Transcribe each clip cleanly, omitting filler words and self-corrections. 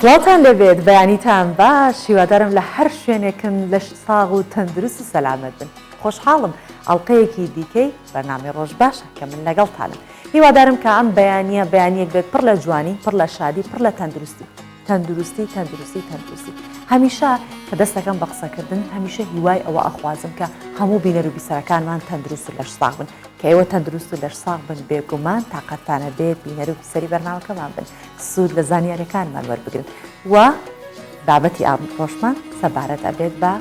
سڵاتان لەبێت بەیانیتان باش هیوادارم لە هەر شوێنێکن لە ساغ و تەندروست و سەلامەت بن. خۆشحاڵم ئەڵلقەیەکی دیکەی بەرنامەی ڕۆژ باشە کە من لەگەڵتانم. هیوادارم کە ئەم بەیانیەک بێت پڕ لە جوانی، پڕ لە شادی، پڕ لە تەندروستی. تەندروستی تەندروستی تەندروستی. هەمیشە کە دەستەکەم بە قسەکردن هەمیشە هیوای ئەوە ئەخوازم کە هەموو بینەر و بیسەرەکانمان تەندروست و لەش ساغ بن. کە ئێوە تەندروست و لەش ساغ بن بێگومان تاقەتانە بێت بینەر و بیسەری بەرنامەکەمان بن. سوود لە زانیاریەکانمان وەربگرن. و بابەتی ڕۆژمان سەبارەت ئەبێت بە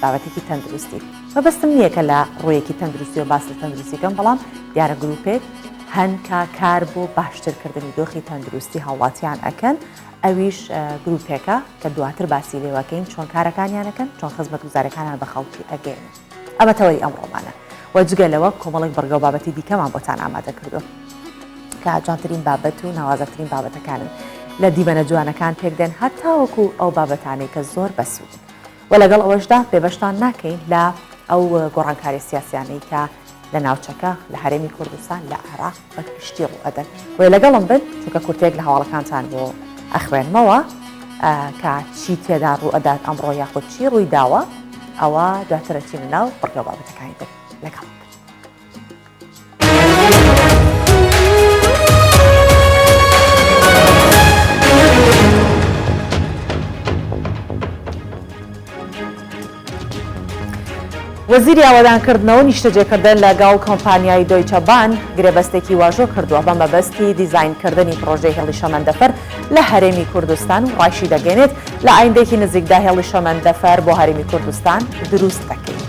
بابەتێکی تەندروستی. مەبەستم نییە کە لە ڕوویەکی تەندروستی و باس لە تەندروستیکەم، بەڵام دیارە گروپێک هەن کار بۆ باشترکردنی دۆخی تەندروستی هاوڵاتیان ئەکەن. ئەویش گروپێکە کە دواتر باسی لێوەکەین چۆن کارەکانیانەکەن، چۆن خزمەتگوزارەکانیان بە خەڵکی ئەگەێنن. ئەمەتەوەی ئەمڕۆمانە و جگە لەوە کۆمەڵێک بەرگە و بابەتی دیکەمان بۆتان ئامادە کردو کە جوانترین بابەت و ناوازەترین بابەتەکانن لە دیبەنە جوانەکان پێکدەن هەتاوەکو ئەو بابەتانەی کە زۆر بەسوودن. و لەگەڵ ئەوەشدا پێبەشتان ناکەین لە ئەو گۆڕانکاری سیاسیانەی کە لە ناوچەکە لە هەرێمی کوردستان لە عێراق بە گشتی ڕوو ئەدەن. و لەگەڵم بن چونکە کورتێک لە هەواڵەکانتان بۆ ئەخوێنمەوە کە چی تێدا ڕوو ئەدات ئەمڕۆ یاخود چی ڕووی داوە، ئەوە دواترە چینە ناو بڕگە بابەتەکانی بن لەگەڵ. وەزیری ئاوادانکردنەوە نیشتەجێکردن لەگەڵ کۆمپانیای دۆیچە بان گرێبەستێکی واژۆ کردووە بە مەبەستی دیزاینکردنی پرۆژەی هێڵی شەمەندەفەر لە هەرێمی کوردستان و ڕایشی دەگەێنێت لە ئایندێکی نزیکدا هێڵی شەمەندەفەر بۆ هەرێمی کوردستان دروست دەکەین.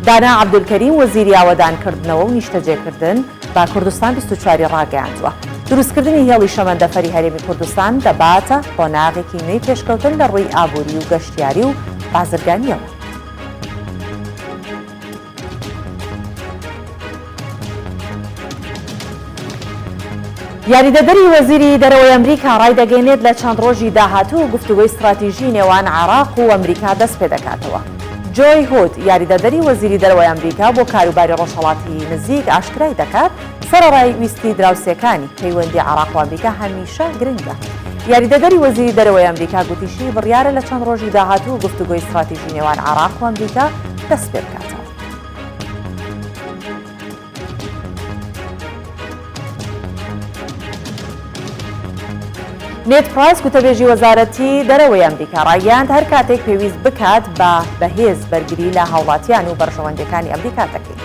دانا عەبدولکەریم وەزیری ئاوادانکردنەوە و نیشتەجێکردن با کوردستان 24 ڕاگەیاندووە. دروستکردنی هێڵی شەمەندەفەری هەرێمی کوردستان دەباتە قۆناغێکی نوێی پێشکەوتن لە ڕووی ئابووری و گەشتیاری و بازرگانیەوە. یاریدەدەری وەزیری دەرەوەی ئەمریکا ڕای دەگەێنێت لە چەند ڕۆژی داهاتوو گفتوگۆی استراتیژی نێوان عێراق و ئەمریکا دەست پێ دەکاتەوە. جۆی هۆت یاریدەدەری وەزیری دەرەوەی ئەمریکا بۆ کاروباری ڕۆژهەڵاتی نزیک ئاشکرای دەکات سەرەڕای ویستی دراوسێکانی پەیوەندی عێراق و ئەمریکا هەمیشە گرنگە. یاریدەدەری وەزیری دەرەوەی ئەمریکا گوتیشی بڕیارە لە چەند ڕۆژی داهاتوو گفتوگۆی استراتیژی نێوان عێراق و ئەمریکا دەست پێ بکاتەوە. نێت پرایس گوتەبێژی وەزارەتی دەرەوەی ئەمریکا ڕایگەیاند هەر کاتێک پێویست بکات بە بەهێز بەرگری لە هاوڵاتیان و بەرژەوەندەکانی ئەمریکا دەکەین.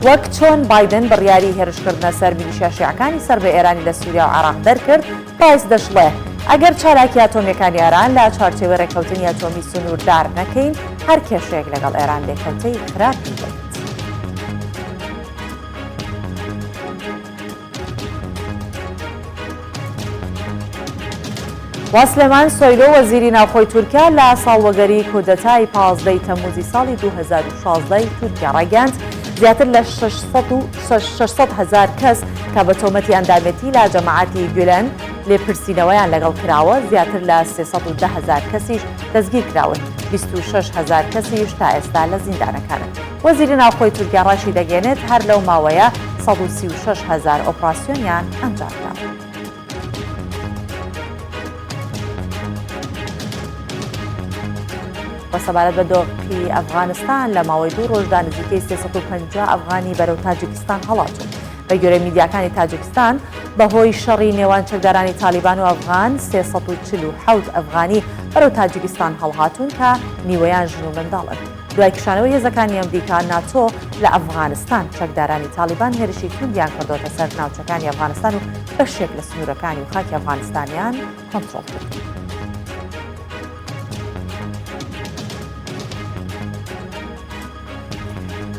وەک چۆن بایدن بڕیاری هێرشکردنە سەر میلیشیا شیعەکانی سەر بە ئێرانی لە سووریا و عێراق دەرکرد، پرایس دەشڵێ ئەگەر چالاکی ئاتۆمیەکانی ئێران لە چوارچێوەی ڕێکەوتنی ئەتۆمی سنووردار نەکەین، هەر کێشەیەک لەگەڵ ئێران لێکەوتەی خراپی بێت. واسلێمان سۆیلۆ وەزیری ناوخۆی تورکیا لە ساڵوەگەری کودەتای 15 تەمووزی ساڵی 2016 تورکیا ڕایگەاند زیاتر لە 600,000 کەس کە بە تۆمەتی ئەندامەتی لە جەماعەتی گولەن لێپرسینەوەیان لەگەڵ کراوە، زیاتر لە 310,000 کەسیش دەستگیر کراون، 26,000 کەسیش تا ئێستا لە زیندانەکانن. وەزیری ناوخۆی تورکیا ڕاشی دەگەێنێت هەر لەو ماوەیە 136,000 ئۆپراسیۆنیان ئەنجامدا. بە سەبارەت بە دۆخی ئەفغانستان لە ماوەی 2 ڕۆژدا نزیکەی 350 ئەفغانی بەرەو تاجیکستان هەڵاچوون. بە گوێرەی میدیاکانی تاجیکستان بەهۆی شەڕی نێوان چەکدارانی تالیبان و ئەفغان 347 ئەفغانی بەرەو تاجیکستان هەڵهاتوون کە نیوەیان ژن و منداڵن. دوای کشانەوەی هێزەکانی ئەمریکا ناتۆ لە ئەفغانستان چەکدارانی تالیبان هێرشی توندیان کردۆتە سەر ناوچەکانی ئەفغانستان و بەشێک لە سنوورەکانی و خاکی ئەفغانستانیان کۆنتڕۆڵ کرد.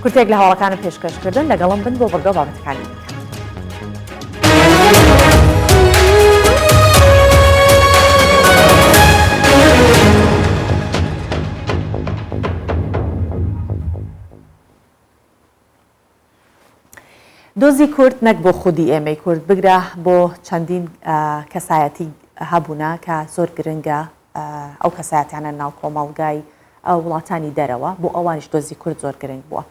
کورتێک لە هەواڵەکانم پێشکەشکردن لەگەڵم بن بۆ بڕگە بابەتەکانی دیکە. دۆزی کورد نەک بۆ خودی ئێمەی کورد بگرە بۆ چەندین کەسایەتی هەبوونا کە زۆر گرنگە ئەو کەسایەتیانە ناو کۆمەڵگای وڵاتانی دەرەوە، بۆ ئەوانیش دۆزی کورد زۆر گرنگ بووە.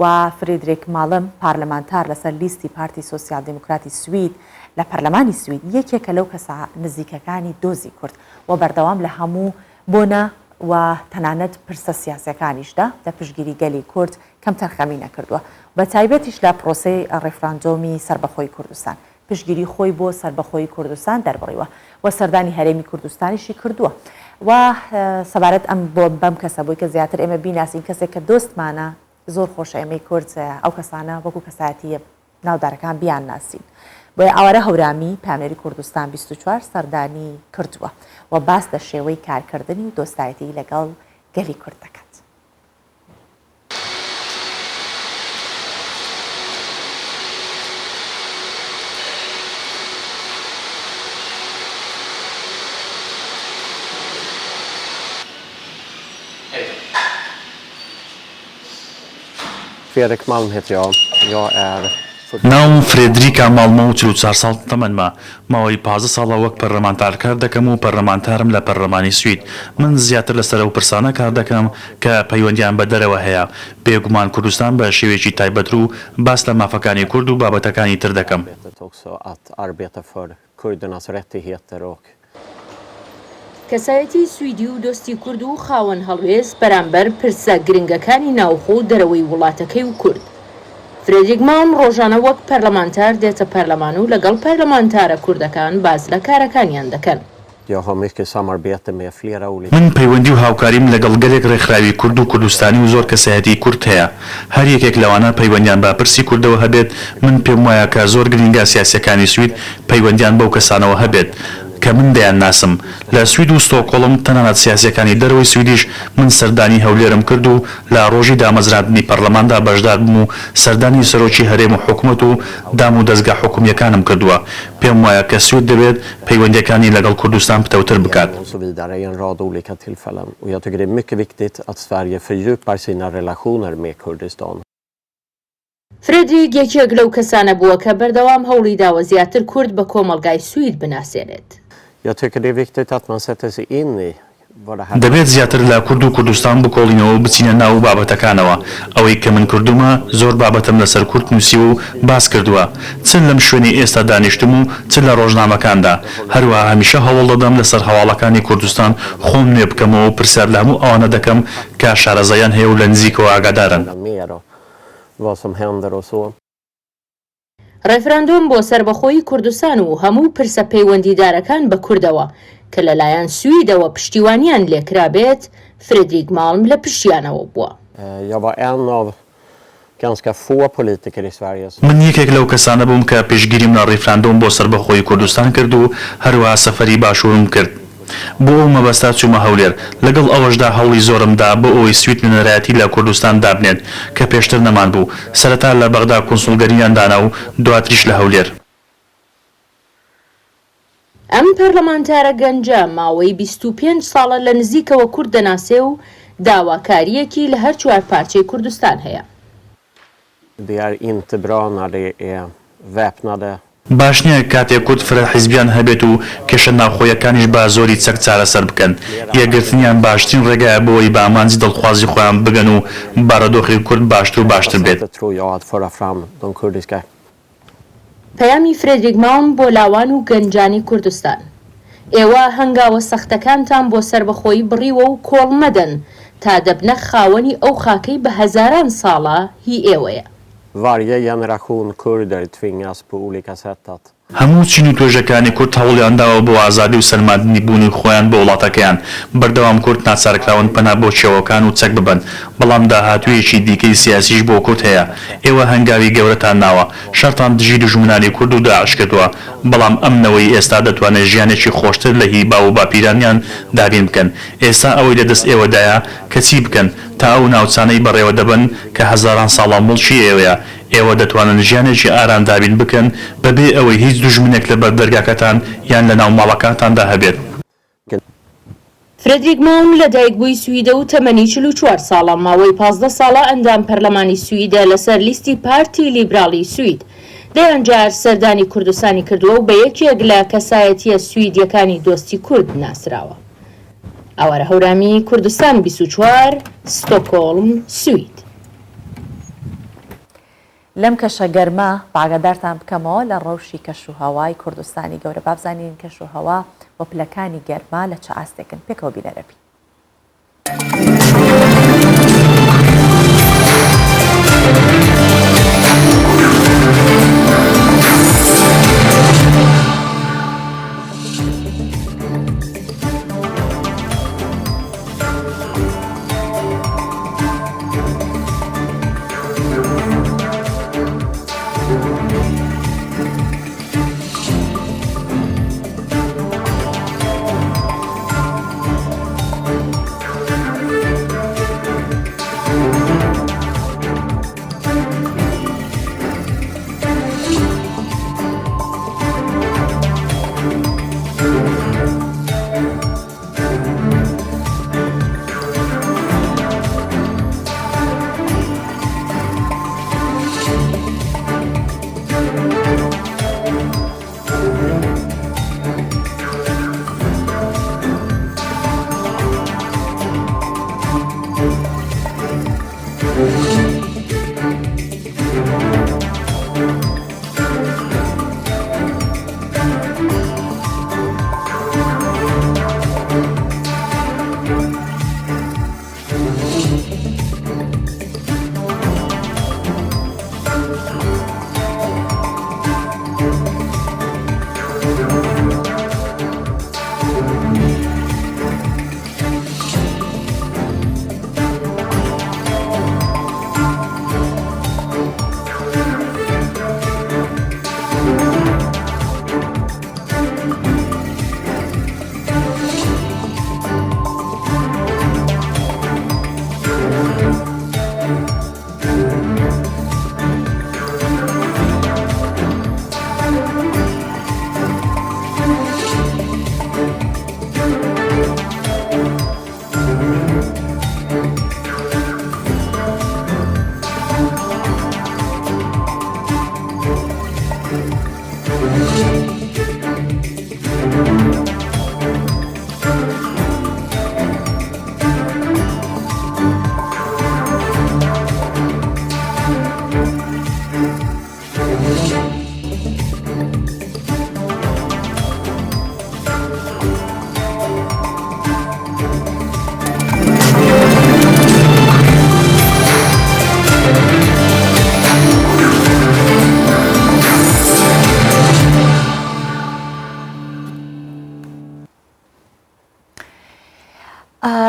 و فریدریک ماڵم پارلەمانتار لەسەر لیستی پارتی سۆسیال دموکراتی سوید لە پەرلەمانی سوید یەکێکە لەو کەسە نزیکەکانی دۆزی کورد و بەردەوام لە هەموو بۆنە و تەنانەت پرسە سیاسەکانیشدا لە پشگیری گەلی کورد کەم تەرخەمی نەکردووە بە تایبەتیش لە پرۆسەی ڕێفراندۆمی سەربەخۆی کوردستان پشگیری خۆی بۆ سەربەخۆی کوردستان دەربڕیوە و سەردانی هەرێمی کوردستانیشی کردووە و سەبارەت ئەم بۆ بەم کەسە بووی کە زیاتر ئێمە بیناسین کەسێک کە دۆستمانە زۆر خۆشە ئێمەی کورد ئەو کەسانە وەکو کەسایەتی ناودارەکان بیان ناسین بۆیە ئەوارە هەورامی پامێری کوردستان 24 سەردانی کردووە و باس لە شێوەی کارکردنی و دۆستایەتی لەگەڵ گەلی کورد دەکات. Fredrik Malm heter jag. Jag är ناوم فرێدریکا ماڵمە و 44 ساڵ تەمەنمە ماوەی 15 ساڵە وەک پەرلەمانتارکار دەکەم و پەرلەمانتارم لە پەرلەمانی سوید من زیاتر لەسەر ئەو پرسانە کار دەکەم کە پەیوەندیان بە دەرەوە هەیە بێگومان کوردستان بە شێوێکی تایبەتر و باس لە مافەکانی کورد و بابەتەکانی تر دەکەم. کەسایەتی سویدی و دۆستی کورد و خاوەن هەڵوێست بەرامبەر پرسە گرنگەکانی ناوخۆ و دەرەوەی وڵاتەکەی و کورد. فرێدریک مام ڕۆژانە وەک پەرلەمانتار دێتە پەرلەمان و لەگەڵ پەرلەمانتارە کوردەکان باز لە کارەکانیان دەکەن. من پەیوەندی و هاوکاریم لەگەڵ گەلێک ڕێکخراوی کورد و کوردستانی و زۆر کەسایەتی کورد هەیە هەر یەکێک لەوانە پەیوەندیان بە پرسی کوردەوە هەبێت من پێم وایە کە زۆر گرنگە سیاسیەکانی سوید پەیوەندیان بەو کەسانەوە هەبێت کە من دەیان ناسم لە سوید و ستۆکۆڵم تەنانەت سیاسیەکانی دەرەوەی سویدیش من سەردانی هەولێرم کرد و لە ڕۆژی دامەزراندنی پەرلەماندا بەشدار بووم و سەردانی سەرۆکی هەرێم و حکوومەت و دام و دەستگا حکومیەکانم کردووە پێم وایە کە سوید دەبێت پەیوەندیەکانی لەگەڵ کوردستان پتەوتر بکات. فرێدریک یەکێک لەو کەسانە بووە کە بەردەوام هەوڵی داوە زیاتر کورد بە کۆمەڵگای سوید بناسێنێت. دەبێت زیاتر لە کورد و کوردستان بکۆڵینەوە و بچینە ناو بابەتەکانەوە ئەوەی کە من کردومە زۆر بابەتم لەسەر کورد نووسیوە و باس کردووە چەند لەم شوێنی ئێستا دانیشتم و چ لە ڕۆژنامەکاندا هەروە هەمیشە هەوڵ دەدەم لەسەر هەواڵەکانی کوردستان خۆم نوێ بکەمەوە و پرسیار لە هەموو ئەوانە دەکەم کە شارەزایان هەیە و لە نزیکەوە ئاگادارن. ڕێفراندۆم بۆ سەربەخۆیی کوردستان و هەموو پرسە پەیوەندیدارەکان بە کوردەوە کە لەلایەن سویدەوە پشتیوانیان لێکرا بێت فرێدریک ماڵم لە پشتیانەوە بووە. من یەکێک لەو کەسانە بووم کە پێشگیریم لە ڕێفراندۆم بۆ سەربەخۆیی کوردستان کرد و هەروەها سەفەری باشوورم کرد بۆ ئەو مەبەستا چوومە هەولێر لەگەڵ ئەوەشدا هەوڵی زۆرمدا بۆ ئەوەی سوید نوێنەرایەتی لە کوردستان دابنێت کە پێشتر نەمان بوو سەرەتا لە بەغدا کۆنسوڵگەریان دانا و دواتریش لە هەولێر. ئەم پەرلەمانتارە گەنجە ماوەی 25 ساڵە لە نزیکەوە کورد دەناسێ و داواکاریەکی لە هەر چوار پارچەی کوردستان هەیە. باش نییە کاتێک کورد فرە حیزبیان هەبێت و کێشە ناوخۆیەکانیش بە زۆری چەک چارەسەر بکەن یەکگرتنیان باشترین ڕێگایە بۆەوەی بە ئامانجی دڵخوازی خۆیان بگەن و بارەدۆخی کورد باشتر و باشتر بێت. پەیامی فرێدریک ماڵم بۆ لاوان و گەنجانی کوردستان ئێوە هەنگاوە سەختەکانتان بۆ سەربەخۆیی بڕیوە و کۆڵ مەدەن تا دەبنە خاوەنی ئەو خاکەی بە هەزاران ساڵە هی ئێوەیە. هەموو چین و توێژەکانی کورد هەوڵیانداوە بۆ ئازادی و سەرماندنی بوونی خۆیان بۆ وڵاتەکەیان بەردەوام کورد ناچارکراون پەنا بۆ شێوەکان و چەک ببن بەڵام داهاتوویەکی دیکەی سیاسیش بۆ کورد هەیە ئێوە هەنگاوی گەورەتان ناوە شەرتان دژی دژمنانی کورد و داعش کردووە بەڵام ئەمنەوەی ئێستا دەتوانێت ژیانێکی خۆشتر لە هی با و باپیرانیان دابین بکەن ئێستا ئەوەی لەدەست ئێوەدایە کە چی بکەن تا ئەو ناوچانەی بەڕێوە دەبن کە هەزاران ساڵە مڵکی ئێوەیە ئێوە دەتوانن ژیانێکی ئارام دابین بکەن بەبێ ئەوەی هیچ دوژمنێک لە بەردەرگاکەتان یان لە ناو ماڵەکانتاندا هەبێت. فرێدریک ماڵم لە دایکبووی سویدە و تەمەنی 44 ساڵە ماوەی 15 ساڵە ئەندام پەرلەمانی سویدە لەسەر لیستی پارتی لیبرالی سوید دەیانجار سەردانی کوردستانی کردووە و بە یەکێک لە کەسایەتیە سویدیەکانی دۆستی کورد ناسراوە. ئەوارە هەورامی کوردستان 24 ستۆکۆڵم سوید. لەم کەشە گەرمە باگەدارتان بکەمەوە لە ڕەوشی کەش و هەوای کوردستانی گەورە بابزانین کەش و هەوا بۆ پلەکانی گەرما لە چه ئاستێکن پێکەوە بینەرەبی.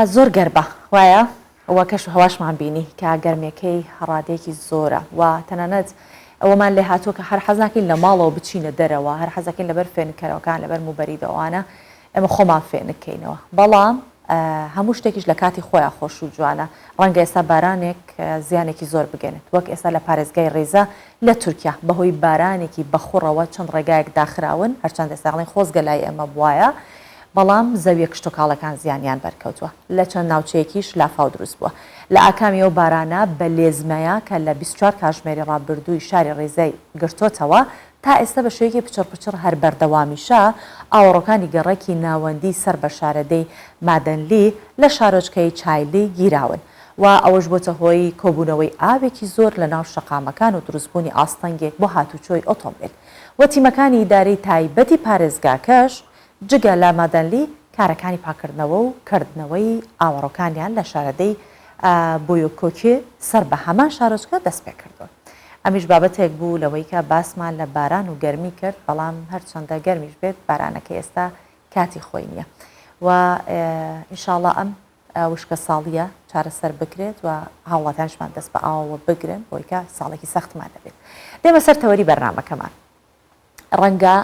زۆر گەربە وایە ئەوە کەش و هەواشمان بینی کە گەرمەکەی هەڕادەیەکی زۆرە و تەنانەت ئەوەمان لێ هاتووە کە هەر حەزاکەین لە ماڵەوە بچینە دەرەوە هەر حەزاکەین لەبەر فێنکەرەوەکان لەبەر موبەریدەوانە ئێمە خۆمان فێنکەینەوە بەڵام هەموو شتێکیش لە کاتی خۆیان خۆش و جوانە ڕەنگە ئێستا بارانێک زیانێکی زۆر بگەنێت وەک ئێستا لە پارێزگای ڕێزە لە تورکیا بەهۆی بارانێکی بەخوڕەوە چەند ڕێگایەک داخراون هەرچەند ئێستاڵی خۆزگە لای ئێمە بووایە بەڵام زەویە کشتتۆکاڵەکان زیانیان بەرکەوتووە لە چەند ناوچەیەکیش لافاو دروست بووە لە ئاکامی ئەو بارانە بە لێزمەیە کە لە 24 کاتژمێری ڕابردووی شاری ڕێزەی گرتوتەوە تا ئێستا بە شوەیەکی پچڕ هەر بەردەوامیشە ئاوەڕۆکانی گەڕێکی ناوەندی سەر بە شارەدەی مادەنلی لە شارۆچکەی چایلی گیراون و ئەوەش بۆتە هۆی کۆبوونەوەی ئاوێکی زۆر لە ناو شەقامەکان و دروستبوونی ئاستەنگێک بۆ هاتوچۆی ئۆتۆمبیل و تیمەکانی ئیدارەی تایبەتی پارێزگاکەش جگە لە مادەنلی کارەکانی پاکردنەوە و کردنەوەی ئاوەڕۆکانیان لە شارەدەی بۆیۆکۆکی سەر بە هەمان شارۆچکە دەست پێ کردووە. ئەمیش بابەتێک بوو لەوەی کە باسمان لە باران و گەرمی کرد بەڵام هەرچەندە گەرمیش بێت بارانەکە ئێستا کاتی خۆی نییە و ئینشاڵڵا ئەم وشکە ساڵیە چارەسەر بکرێت و هاوڵاتیانشمان دەست بە ئاوەوە بگرن بۆی کە ساڵێکی سەختمان دەبێت. دێمە سەر تەوەری بەرنامەکەمان. ڕەنگە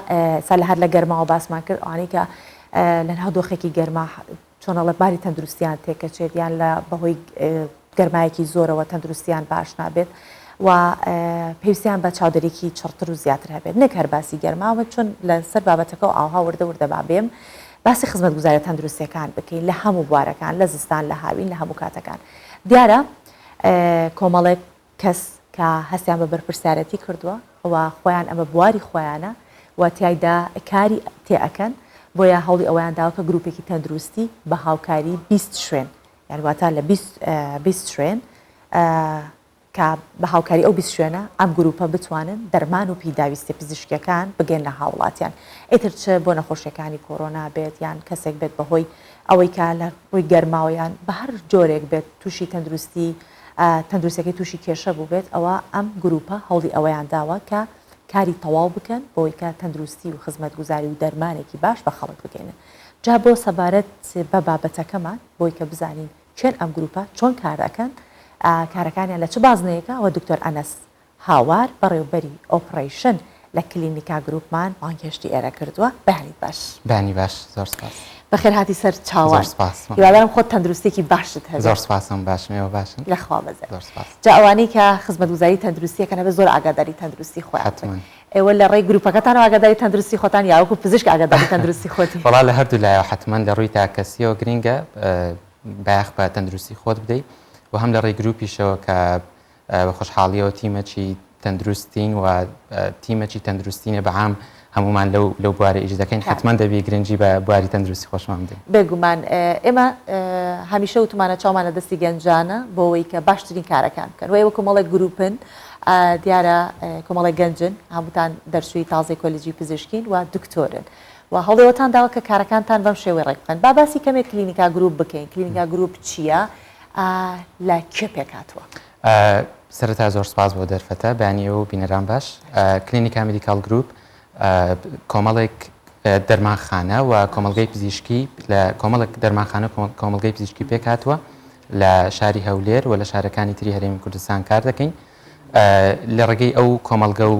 سال هەر لە گەرماوە باسمان کرد ئەوانەی کە لە ناو دۆخێکی گەرما چۆنەڵە باری تەندروستیان تێکەچێت یان لە بەهۆی گەرمایەکی زۆرەوە تەندروستیان باش نابێت و پێویستیان بە چاودێرێکی چڕتر و زیاتر هەبێت نەک هەر باسی گەرماوە چۆن لەسەر بابەتەکە و ئاها وردە بابێم باسی خزمەتگوزاریە تەندروستیەکان بکەین لە هەموو بوارەکان لە زستان لە هاوین لە هەموو کاتەکان دیارە کۆمەڵێک کەس کە هەستیان بە بەرپرسیارەتی کردووە و خۆیان ئەمە بواری خۆیانە و تایدا کاری تێئەکەن بۆیە هەوڵی ئەویان داوە کە گروپێکی تەندروستی بە هاوکاری 20 شوێن یانواتە لە 20 شوێن کە بە هاوکاری ئەو بیست شوێنە ئەم گروپە بتوانن دەرمان و پێداویستە پزیشکیەکان بگەن لە هاوڵاتیان ئیتر چ بۆ نەخۆشیەکانی کۆرۆنا بێت یان کەسێک بێت بەهۆی ئەوەی کە لە ڕووی گەرماوەیان بە هەر جۆرێک بێت تووشی تەندروستەکەی تووشی کێشە بوو بێت ئەوە ئەم گروپە هەوڵی ئەوەیان داوە کە کاری تەواو بکەن بۆی کە تەندروستی و خزمەتگوزاری و دەرمانێکی باش بە خەڵک بگەێنن جا بۆ سەبارەت بە بابەتەکەمان بۆی کە بزانین چێن ئەم گروپە چۆن کار دەکەن کارەکانیان لە چ بازنەیەەکە ئەوە دکتۆر ئەنەس هاوار بەڕێوبەری ئۆپڕیشن لە کلینیکا گروپمان بانگهێشتی ئێرە کردووە بەیانیت باش بانی باش زۆر سپاس بەخێر هاتی سەر چاوان زۆر سپاس هیوادارم خۆت تەندروستێکی باشت هەبێت زۆر سپاسم باشمەوە باشن لەخوا بەزێ زۆر سپاس جا ئەوانەی کە خزمەتگوزاری تەندروستیەکەنە بە زۆر ئاگاداری تەندروستی خۆیان حتماً. ئێوە لە ڕێی گروپەکەتان ئاگاداری تەندروستی خۆتان یاوەکو پزیشک ئاگاداری تەندروستی خۆتی وەڵا لە هەردوو لایەوە حتمما لە ڕووی تاکەسیەوە گرینگە باخ بە تەندروستی خۆت بدەیت و هەم لە ڕێی گروپیشەوە کە بە خۆشحاڵیەوە تیمەکی تەندروستین و تیمەکی تەندروستینە بەعام هەمومان لەو بوارە ئیش دەکەین حتمما دەبێ گرنگی بە بواری تەندروستی خۆشمان بدەین بێگومان ئێمە هەمیشە وتمانە چاومانە دەستی گەنجانە بۆەوەی کە باشترین کارەکان بکەن وەی وەکو مەڵێک گروپن دیارە کۆمەڵی گەنجن هەمووتان دەرسوی تازای کۆلیجی پزیشکین و دکتۆرن و هەڵێوەتان داوە کە کارەکانتان بەم شێوەی ڕێک بکەن با باسی کەمێک کلینیکا گروپ بکەین کلینیکا گروپ چییە لە کێ پێکاتوە سەرەتا زۆر سپاس بۆ دەرفەتە بەیانیەوە و بینەران باش کلینیکا مدیکال گروپ کۆمەڵێک دەرمانخانە و کۆمەلگەی پزیشکی لە کۆمەڵک دەرمانخانە کۆمەلگەی پزیشکی پێکاتوە لە شاری هەولێر و لە شارەکانی تری هەرێمی کوردستان کار دەکەین لە ڕێگەی ئەو کۆمەلگە و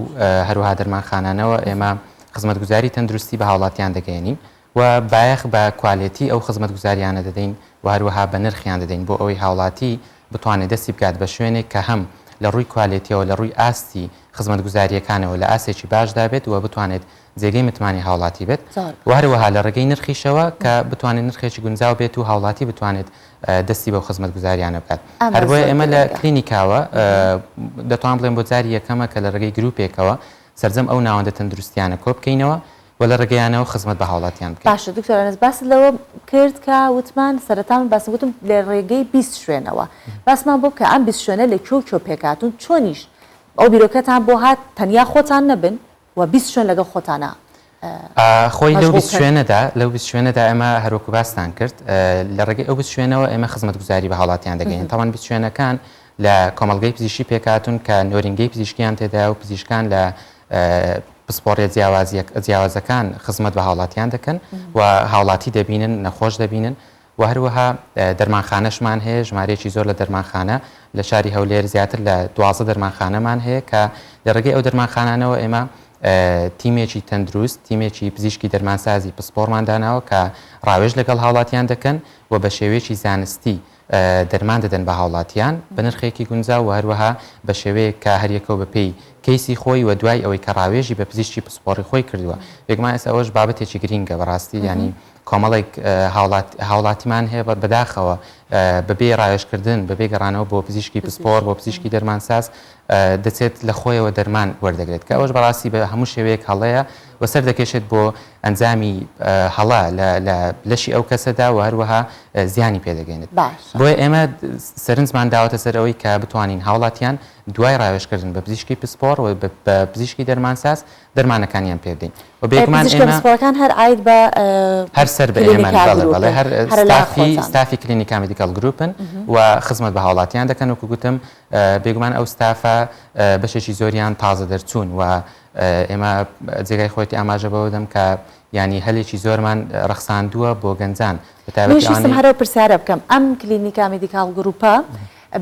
هەروها دەرمانخانانەوە ئێمە خزمەتگوزاری تەندروستی بە هاوڵاتیان دەگەێنین و بایەخ بە کوالێتی ئەو خزمەتگوزاریانە دەدەین و هەروەها بە نرخیان دەدەین بۆ ئەوەی هاوڵاتی بتوانێت دەستی بکات بە شوێنێک کە هەم لە ڕووی کوالێتیەوە لە ڕووی ئاستی خزمەتگوزاریەکانەوە لە ئاسێکی باشدا بێت و بتوانێت جێگەی متمانی هاوڵاتی بێت و هەروەها لە ڕێگەی نرخیشەوە کە بتوانێت نرخێکی گونجاو بێت و هاوڵاتی بتوانێت دەستی بەو خزمەتگوزاریانە بکات هەر بۆیە ئێمە لە کلینیکاوە دەتوان بڵێن بۆ جاری یەکەمە کە لە ڕێگەی گروپێکەوە سەرجەم ئەو ناوەندە تەندروستیانە کۆ بکەینەوە و لە ڕێگەیانەوە خزمەت بە هاوڵاتیان بکەین باشە دکتۆر ئەنەس باس لەوە کرد کە وتمان سەرەتان باس گوتم لە ڕێگەی 20 شوێنەوە باسمان بۆ کە ئەم 20 شوێنە لە کۆ پێکاتون چۆنیش ئەو بیرۆکەتان بۆ هات تەنیا خۆتان نەبن و 20 شوێن لەگەڵ خۆتانە خۆی لەو 20 شوێنەدا لەو 20 شوێنەدا ئێمە هەروەکو باستان کرد لە ڕێگەی ئەو 20 شوێنەوە ئێمە خزمەتگوزاری بە هاوڵاتیان دەگەین تاوان 20 شوێنەکان لە کۆمەلگەی پزیشکی پێکاتون کە نۆرینگەی پزیشکیان تێدا و پزیشکان لە پسپۆڕیە جیاوازەکان خزمەت بە هاوڵاتیان دەکەن و هاوڵاتی دەبینن نەخۆش دەبینن و هەروەها دەرمانخانەشمان هەیە ژمارەیەکی زۆر لە دەرمانخانە لە شاری هەولێر زیاتر لە 12 دەرمانخانەمان هەیە کە لە ڕێگەی ئەو دەرمانخانانەوە ئێمە تیمێکی تەندروست تیمێکی پزیشکی دەرمانسازی پسپۆڕمان داناوە کە ڕاوێژ لەگەڵ هاوڵاتیان دەکەن و بە شێوەیەکی زانستی دەرمان دەدەن بە هاوڵاتیان بە نرخێکی گونجاو و هەروەها بە شێوەیە کە هەریەکەو بەپێی کەیسی خۆی و دوای ئەوەی کە ڕاوێژی بە پزیشکی پسپۆڕی خۆی کردووە بێگومان ئێستا ئەوەش بابەتێکی گرینگە بەڕاستی ینی کۆمەڵێک هاوڵاتیمان هەیە بەداخەوە بەبێ ڕاوێژکردن بەبێ گەڕانەوە بۆ پزیشکی پسپۆڕ بۆ پزیشکی دەرمانساز دەچێت لە خۆیەوە دەرمان وەردەگرێت کە ئەوەش بەڕاستی بە هەموو شێوەیەک هەڵەیە و سەر دەکێشێت بۆ ئەنجامی هەڵا لە لەشی ئەو کەسەدا و هەروەها زیانی پێدەگەێنێت بۆیە ئێمە سەرنجمان داوەتە سەر ئەوەی کە بتوانین هاوڵاتیان دوای ڕاوێژکردن بە پزیشکی پسپۆڕ و بە پزیشکی دەرمانساز دەرمانەکانیان پێ بدەین و بێگومان ئێمەکان هەر عید بە هەر سەر بە ئێمە بەڵێ هەر ستافی کلینیکا مدیکال گروپن و خزمەت بە هاوڵاتیان دەکەن وەکو گوتم بێگومان ئەو ستافە بەشێکی زۆریان تازە دەرچوون و ئێمە جێگای خۆیتی ئاماژە بەوە دەم کە ینی هەلێکی زۆرمان ڕەخساندووە بۆ گەنجان بەتابەتم هەرەوە پرسیارە بکەم ئەم کلینیکا مدیکال گروپە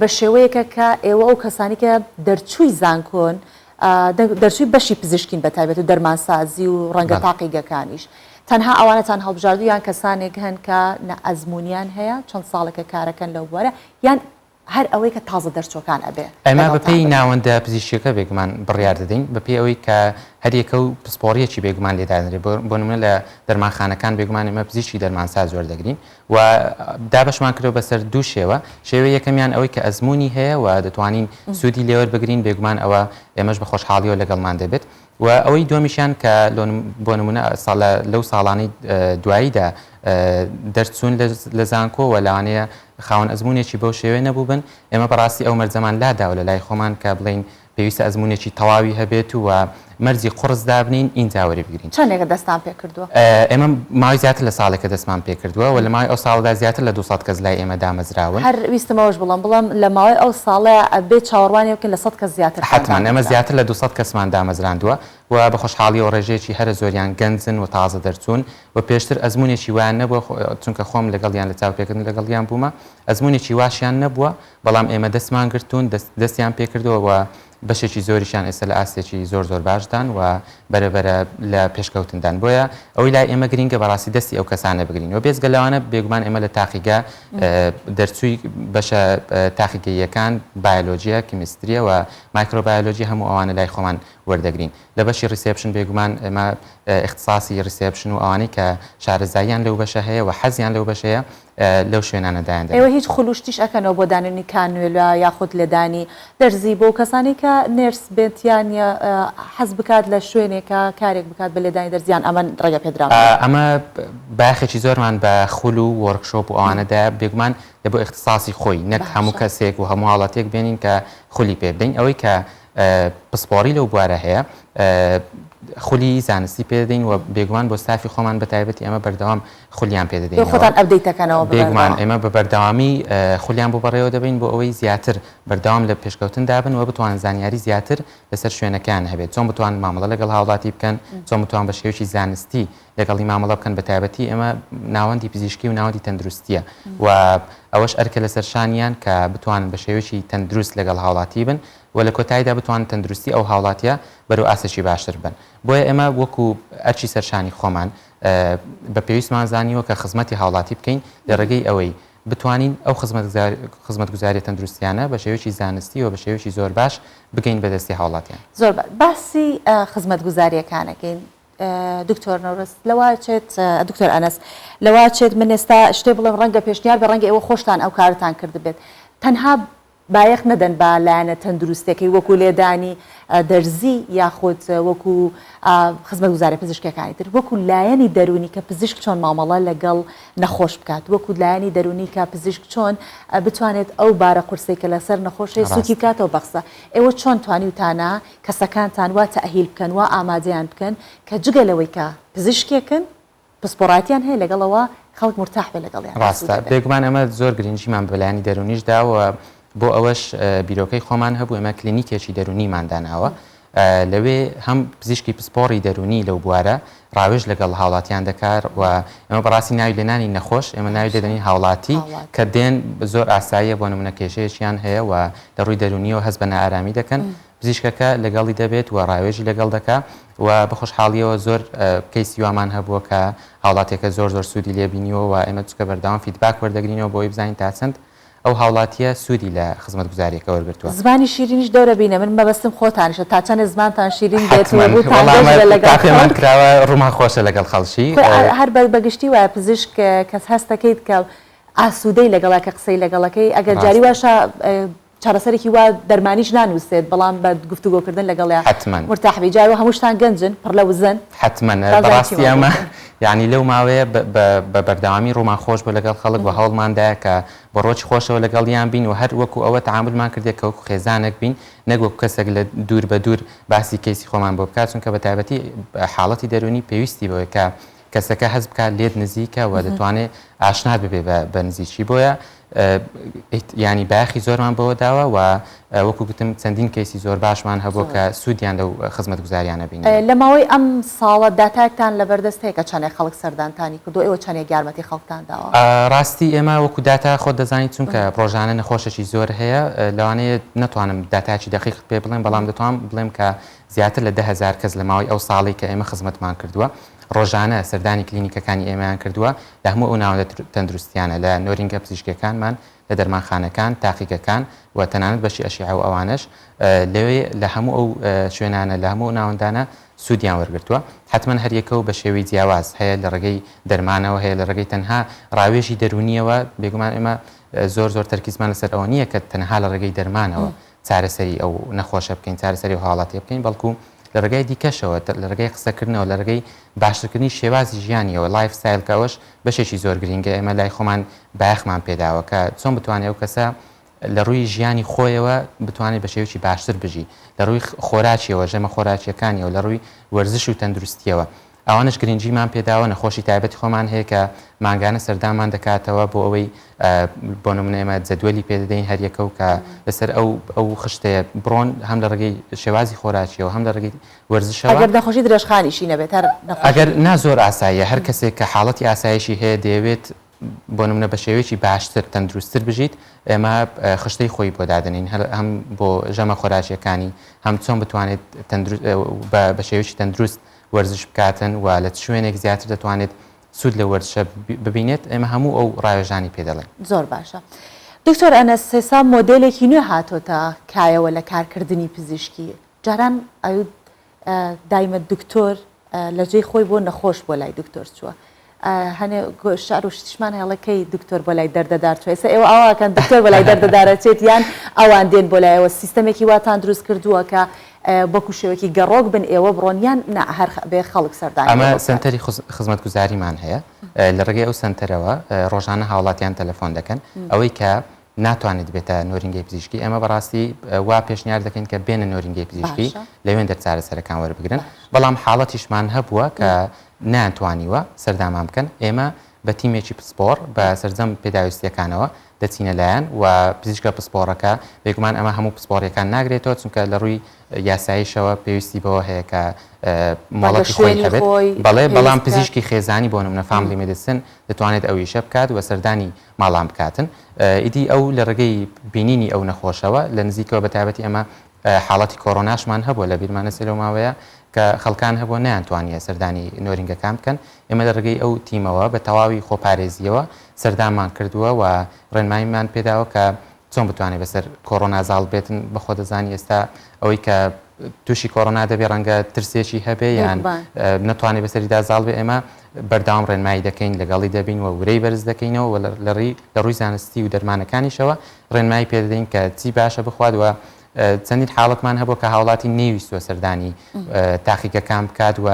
بە شێوەیەکە کە ئێوە ئەو کەسانی کە دەرچووی زانکۆن دەرچووی بەشی پزیشکین بەتایبەت و دەرمانسازی و ڕەنگە تاقیگەکانیش تەنها ئەوانەتان هەڵبژاردو یان کەسانێک هەن کە ئەزمونیان هەیە چەند ساڵێکە کارەکەن لەو بوارە یان هەر ئەوەی کە تازە دەرچۆکان ئەبێ ئەمە بەپێی ناوەندە پزیشکەکە بێگومان بڕیار دەدەین بەپێی ئەوەی کە هەریەکە و پسپۆڕیەکی بێگومان لێدانرێ بۆ نمونە لە دەرمانخانەکان بێگومان ئێمە پزیشکی دەرمانساز زۆردەگرین و دابەشمان کردەوە بەسەر دوو شێوە شێوە یەکەمیان ئەوەی کە ئەزمموی هەیە و دەتوانین سوودی لێوە بگرین بێگومان ئەوە ئێمەش بە خۆشحاڵیەوە لەگەڵمان دەبێت و ئەوەی دومیشان کە بۆ نمونە لەو ساڵانەی دواییدا دەرچوون لە زانکۆ و لەوانەیە خاوەن ئەزمونێکی بەو شێوێ نەبوو بن ئێمە بەڕاستی ئەو مەرجەمان لاداوە لە لای خۆمان کە بڵین پێویستە ئەزمونێکی تەواوی هەبێت و مەرجی قڕز دابنین ئینجاوەری بگرین. چەندێکە دەستان پێ کردووە؟ ئێمە ماوەی زیاتر لە ساڵێکە دەستمان پێ کردووە و لە ماوەی ئەو ساڵدا زیاتر لە 200 کەس لای ئێمە دامەزراون. هەر ویستمەوەش بڵم لە ماوەی ئەو ساڵەیە ئەبێت چاوەڕوانی بکەن لە 100 کەس زیاتر. حتمما ئێمە زیاتر لە 200 کەسمان دامەزراندووە و بە خۆشحاڵی و ڕێژەیەکی هەرە زۆریان گەنجن و تازە دەرچوون و پێشتر ئەزمونێکی وایان نەبووە چونکە خۆم لەگەڵیان لە چاوپێکردن لەگەڵیان بوومە ئەزمونێکی واشیان نەبووە بەڵام ئێمە دەستمان گرتوون دەستیان پێکردووە و بەشێکی زۆریشان ئێستا لە ئاستێکی زۆر باشدان و بەرەبەرە لە پێشکەوتندان بۆیە ئەوەی لای ئێمە گرینگە بەڕاستی دەستی ئەو کەسانە بگرین و بێزگە لەوانە بێگومان ئێمە لە تاقیگا دەرچووی بەشە تاقیگەیەکان بایۆلۆژیە کیمیستریە و مایکرۆبایۆلۆژی هەموو ئەوانە لای خۆمان وەردەگرین لە بەشی ریسپشن بێگومان ئێمە اختصاصی ریسپشن و ئەوانەی کە شارەزاییان لەو بەشە هەیە و حەزیان لەو بەشەیە لەو شوێنانەدایان ئێوە هیچ خولوشتیش ئەکەنەوە بۆ دانانی کانوێلە یاخود لێدانی دەرزی بۆ کەسانی کە نێرس بێتیان حەز بکات لە شوێنێکە کارێک بکات بە لێدانی دەرزیان ئەمە ڕێگە پێدراوە. ئەمە باخێکی زۆرمان بە خول و وەرکشۆپ و ئەوانەدا بێگومان لە بۆ اختصاصی خۆی نەک هەموو کەسێک و هەموو حاڵەتێک بێنین کە خولی پێ بدەین ئەوەی کە پسپۆری لەو بوارە هەیە خولی زانستی پێدەین و بێگومان بۆ ستافی خۆمان بە تایبەتی ئەمە بەردەوام خولیان پێدەدەین خۆتان ئەپدەیتەکەنەوە بێگومان ئێمە بە بەردەوامی خولیان بۆ بەڕێوە دەبین بۆ ئەوەی زیاتر بەردەوام لە پێشکەوتن دابن و بتوان زانیاری زیاتر لەسەر شوێنەکان هەبێت چۆن بتوان مامەڵە لەگەڵ هاوڵاتی بکەن چۆن بتوان بە شێوەی زانستی لەگەڵی مامەڵە بکەن بە تایبەتی ئێمە ناوەندی پزیشکی و ناوەندی تەندروستیە و ئەوەش ئەرکە لەسەر شانیان کە بتوان بە شێوەیەکی تەندروست لەگەڵ هاوڵاتی بن و لە کۆتاییدا بتوان تەندروستی ئەو هاوڵاتیە بەرەو ئاسەشی باشتر بن بۆیە ئێمە وەکو ئەرچی سەرشانی خۆمان بە پێویستمان زانیوە کە خزمەتی هاوڵاتی بکەین لە ڕێگەی ئەوەی بتوانین ئەو خزمەتگوزاری تەندروستیانە بە شێوەیەکی زانستی و بە شێوەیەکی زۆر باش بگەین بەدەستی هاوڵاتیان. زۆر باسی خزمەتگوزاریەکانەکەین دکتۆر نەورس لەواچێت دکتۆر ئەنەس لەواچێت من ئێستا شتێ بڵێم ڕەنگە پێشنیار بە ڕەنگە ئێوە خۆشتان ئەو کارتان کرد بێت تەنها بایەخ نەدەن بە لایەنە تەندروستەکەی وەکو لێدانی دەرزی یاخود وەکو خزمەتگوزاری پزیشکەکانی تر وەکو لایەنی دەرونی کە پزیشک چۆن مامەڵە لەگەڵ نەخۆش بکات وەکو لایەنی دەرونی کە پزیشک چۆن بتوانێت ئەو بارە قورسێک کە لەسەر نەخۆشی سوکی بکاتەوە بەخسە ئێوە چۆن توانی وتانە کەسەکانتان وا تەئهیل بکەن وا ئامادەیان بکەن کە جگەلەوەی کە پزیشکێکن پسپۆڕاتیان هەیە لەگەڵەوە خەڵک مرتاح بێ لەگەڵیان. ڕاستە بێگومان ئەمە زۆر گرنگیمان بە لایەنی دەرونیشداوە بۆ ئەوەش بیرۆکەی خۆمان هەبوو ئێمە کلینیکێکی دەرونیمان داناوە لەوێ هەم پزیشکی پسپۆڕی دەرونی لەو بوارە ڕاوێژ لەگەڵ هاوڵاتیان دەکات و ئێمە بەڕاستی ناوی لێنانی نەخۆش ئێمە ناوی دەدەنی هاوڵاتی کە دێن زۆر ئاساییە بۆ نمونە کێشەیەکیان هەیە و لە ڕووی دەرونیەوە هەست بە نائارامی دەکەن پزیشکەکە لەگەڵی دەبێت و ڕاوێژی لەگەڵ دەکات و بە خۆشحاڵیەوە زۆر کەیسی وامان هەبووە کە هاوڵاتێکە زۆر سوودی لێبینیەوە و ئێمە چکە بەردەوام فیدباک وەردەگرینەوە بۆی بزانین تا چەند ئەو هاوڵاتیە سوودی لە خزمەتگوزاریەکە وەرگرتووە. زمانی شیرینیش دەورە بینە من بەبەستم خۆتانیشە تا چەند زمانتان شیرین دێت لەگەڵمان کراوە ڕوومان خۆشە لەگەڵ خەڵکی هەر بەگشتی وایە پزیشک کەس هەستەکەیت کە ئاسوودەی لەگەڵاکە قسەی لەگەڵەکەی ئەگەر جاری واشە چارەسەرێکی وا دەرمانیش نانووسێت بەڵام بە گفتوگۆکردن لەگەڵیان مرتاحبی جایەوە هەمووشتان گەنجن پڕ لە وزن حتمما بەڕاستی ئەمە یعنی لەو ماوەیە بە بەردەوامی ڕوومان خۆش بۆ لەگەڵ خەڵک بە هەوڵماندایە کە بە ڕۆژی خۆشەوە لەگەڵیان بین و هەر وەکو ئەوە تعاملمان کردێت کە وەکو خێزانێک بین نەگوەکو کەسێک لە دوور بە دوور باسی کەیسی خۆمان بۆ بکات چونکە بە تایبەتی حاڵەتی دەرونی پێویستی بۆیە کە کەسەکە هەز بکات لێت نزیکە و دەتوانێت ئاشنات ببێ بە نزیکی بۆیە ینی باخی زۆرمان بەوە داوە و وەکو گوتم چەندین کەیسی زۆر باشمان هەبوو کە سوودیان لەو خزمەتگوزاریانە بین. لە ماوەی ئەم ساڵە داتایەکتان لە بەردەست هەیە کە چەندێک خەڵک سەردانتانی کردو ئێوە چەندێک یارمەتی خەڵکتان داوە؟ ڕاستی ئێمە وەکو داتا خۆت دەزانیت چونکە ڕۆژانە نەخۆشێکی زۆر هەیە لەوانەیە نتوانم داتاکی دقیق پێ بڵێم بەڵام دەتوانم بڵێم کە زیاتر لە 10,000 کەس لە ماوەی ئەو ساڵی کە ئێمە خزمەتمان کردووە ڕۆژانە سەردانی کلینیکەکانی ئێمەیان کردووە لە هەموو ئەو ناوەندە تەندروستیانە لە نۆرینگە پزیشکەکانمان لە دەرمانخانەکان تاقیگەکان و تەنانەت بەشی ئەشیعە و ئەوانش لەوێ لە هەموو ئەو شوێنانە لە هەموو ناوەندانە سوودیان وەرگرتووە حتمما هەریەکە و بە شێوەی جیاواز هەیە لە ڕێگەی دەرمانەوە هەیە لە ڕێگەی تەنها ڕاوێژی دەرونیەوە بێگومان ئێمە زۆر تەرکیزمان لەسەر ئەوە نییە کە تەنها لە ڕێگەی دەرمانەوە چارەسەری ئەو نەخۆشە بکەین چارەسەری و حاڵاتی بکەین بەڵکو لە ڕێگای دیکەشەوە لە ڕێگەی قسەکردنەوە لە ڕێگەی باشترکردنی شێوازی ژیانیەوە لایف ستایلکەوەش بەشێکی زۆر گرنگە ئێمە لای خۆمان بایەخمان پێداوە کە چۆن بتوانێت ئەو کەسە لە ڕووی ژیانی خۆیەوە بتوانێت بە شێوکی باشتر بژی لە ڕووی خۆراکیەوە ژەمە خۆراکیەکانیەوە لە ڕووی وەرزش و تەندروستیەوە ئەوانش گرنگجیمان پێداوە نەخۆشی تایبەتی خۆمان هەیە کە مانگانە سەردامان دەکاتەوە بۆ ئەوەی بۆ نمونە ئێمە جەدوەلی پێدەدەین هەر یەکە و کە لەسەر ئەو خشتەیە بڕۆن هەم لە ڕێگەی شێوازی خۆراکیەوە هەم لە ڕێگەی وەرزشەوە ئەگەر نەخۆشی درێژخانیشی نەبێت ئەگەر نازۆر ئاساییە هەر کەسێک کە حاڵەتی ئاسایشی هەیە دەیەوێت بۆ نمونە بە شێوەیەکی باشتر تەندروستتر بژیت ئێمە خشتەی خۆی بۆ دادنین هەم بۆ ژەمە خۆراکیەکانی هەم چۆن بتوانێت بە شێوەیەکی تەندروست وەرزش بکاتن و لە شوێنێک زیاتر دەتوانێت سوود لە وەرزشە ببینێت ئێمە هەموو ئەو ڕاوێژانی پێدەڵێن زۆر باشە. دکتۆر ئەنەس سێسا مۆدلێکی نوێ هاتۆتە کایەوە لە کارکردنی پزیشکی جاران دایمە دکتۆر لە جێی خۆی بۆ نەخۆش بۆ لای دکتۆر چووە هەنێ شار و شتیشمان هێڵەکەی دکتۆر بۆ لای دەردەدار چوە ئێستا ئێوە ئەوەکەن دکتۆر بۆ لای دەردەدارەچێت یان ئەوان دێن بۆ لایەوە سیستەمێکی واتان دروست کردووە کە بۆ کوشەوەکی گەڕۆک بن ئێوە بڕۆنیان هەر بێ خەڵک سەردانی ئەمە سنتەری خزمەتگوزاریمان هەیە لە ڕێگەی ئەو سنتەرەوە ڕۆژانە هاوڵاتیان تەلەفۆن دەکەن ئەوەی کە ناتوانێت بێتە نۆرینگەی پزیشکی ئەمە بەڕاستی وا پێشنیار دەکەین کە بێنە نۆرینگەی پزیشکی لەوێن دەرچارە سەرەکان وەربگرن بەڵام حاڵەتیشمان هەبووە کە ناتوانیوە سەردامان بکەن ئێمە بە تیمێکی پسپۆر بە سەرجەم پێداویستیەکانەوە دەچینە لایەن و پزیشکە پسپۆڕەکە بێگومان ئەمە هەموو پسپۆڕیەکان ناگرێتەوە چونکە لە ڕووی یاساییشەوە پێویستی بەوە هەیە کە مۆڵەتی خۆی هەبێت بەڵام پزیشکی خێزانی بۆ نمونە فاملی مێدیسن دەتوانێت ئەویشە بکات و سەردانی ماڵام بکاتن ئیدی ئەو لە ڕێگەی بینینی ئەو نەخۆشەوە لە نزیکەوە بە تایبەتی ئەمە حاڵەتی کۆڕۆناشمان هەبووە لە بیرمانە سێرە ماوەیە کە خەڵکان هەبووە نەیانتوانیە سەردانی نۆرینگەکان بکەن ئێمە لە ڕێگەی ئەو تیمەوە بە تەواوی خۆپارێزیەوە سەردانمان کردووە و ڕێنماییمان پێداوە کە چۆن بتوانێت بەسەر کۆڕۆنا زاڵ بێتن بەخۆ دەزانی ئێستا ئەوەی کە تووشی کۆڕۆنا دەبێ ڕەنگە ترسێکی هەبێ یان نەتوانێت بەسەریدا زاڵ بێ ئێمە بەرداوام ڕێنمایی دەکەین لەگەڵی دەبین و ورەی بەرز دەکەینەوە و لە ڕووی زانستی و دەرمانەکانیشەوە ڕێنمایی پێدەدەین کە چی باشە بخوات و چەندین حاڵەتمان هەبوو کە هاوڵاتی نەیویستوە سەردانی تاقیگەکان بکات و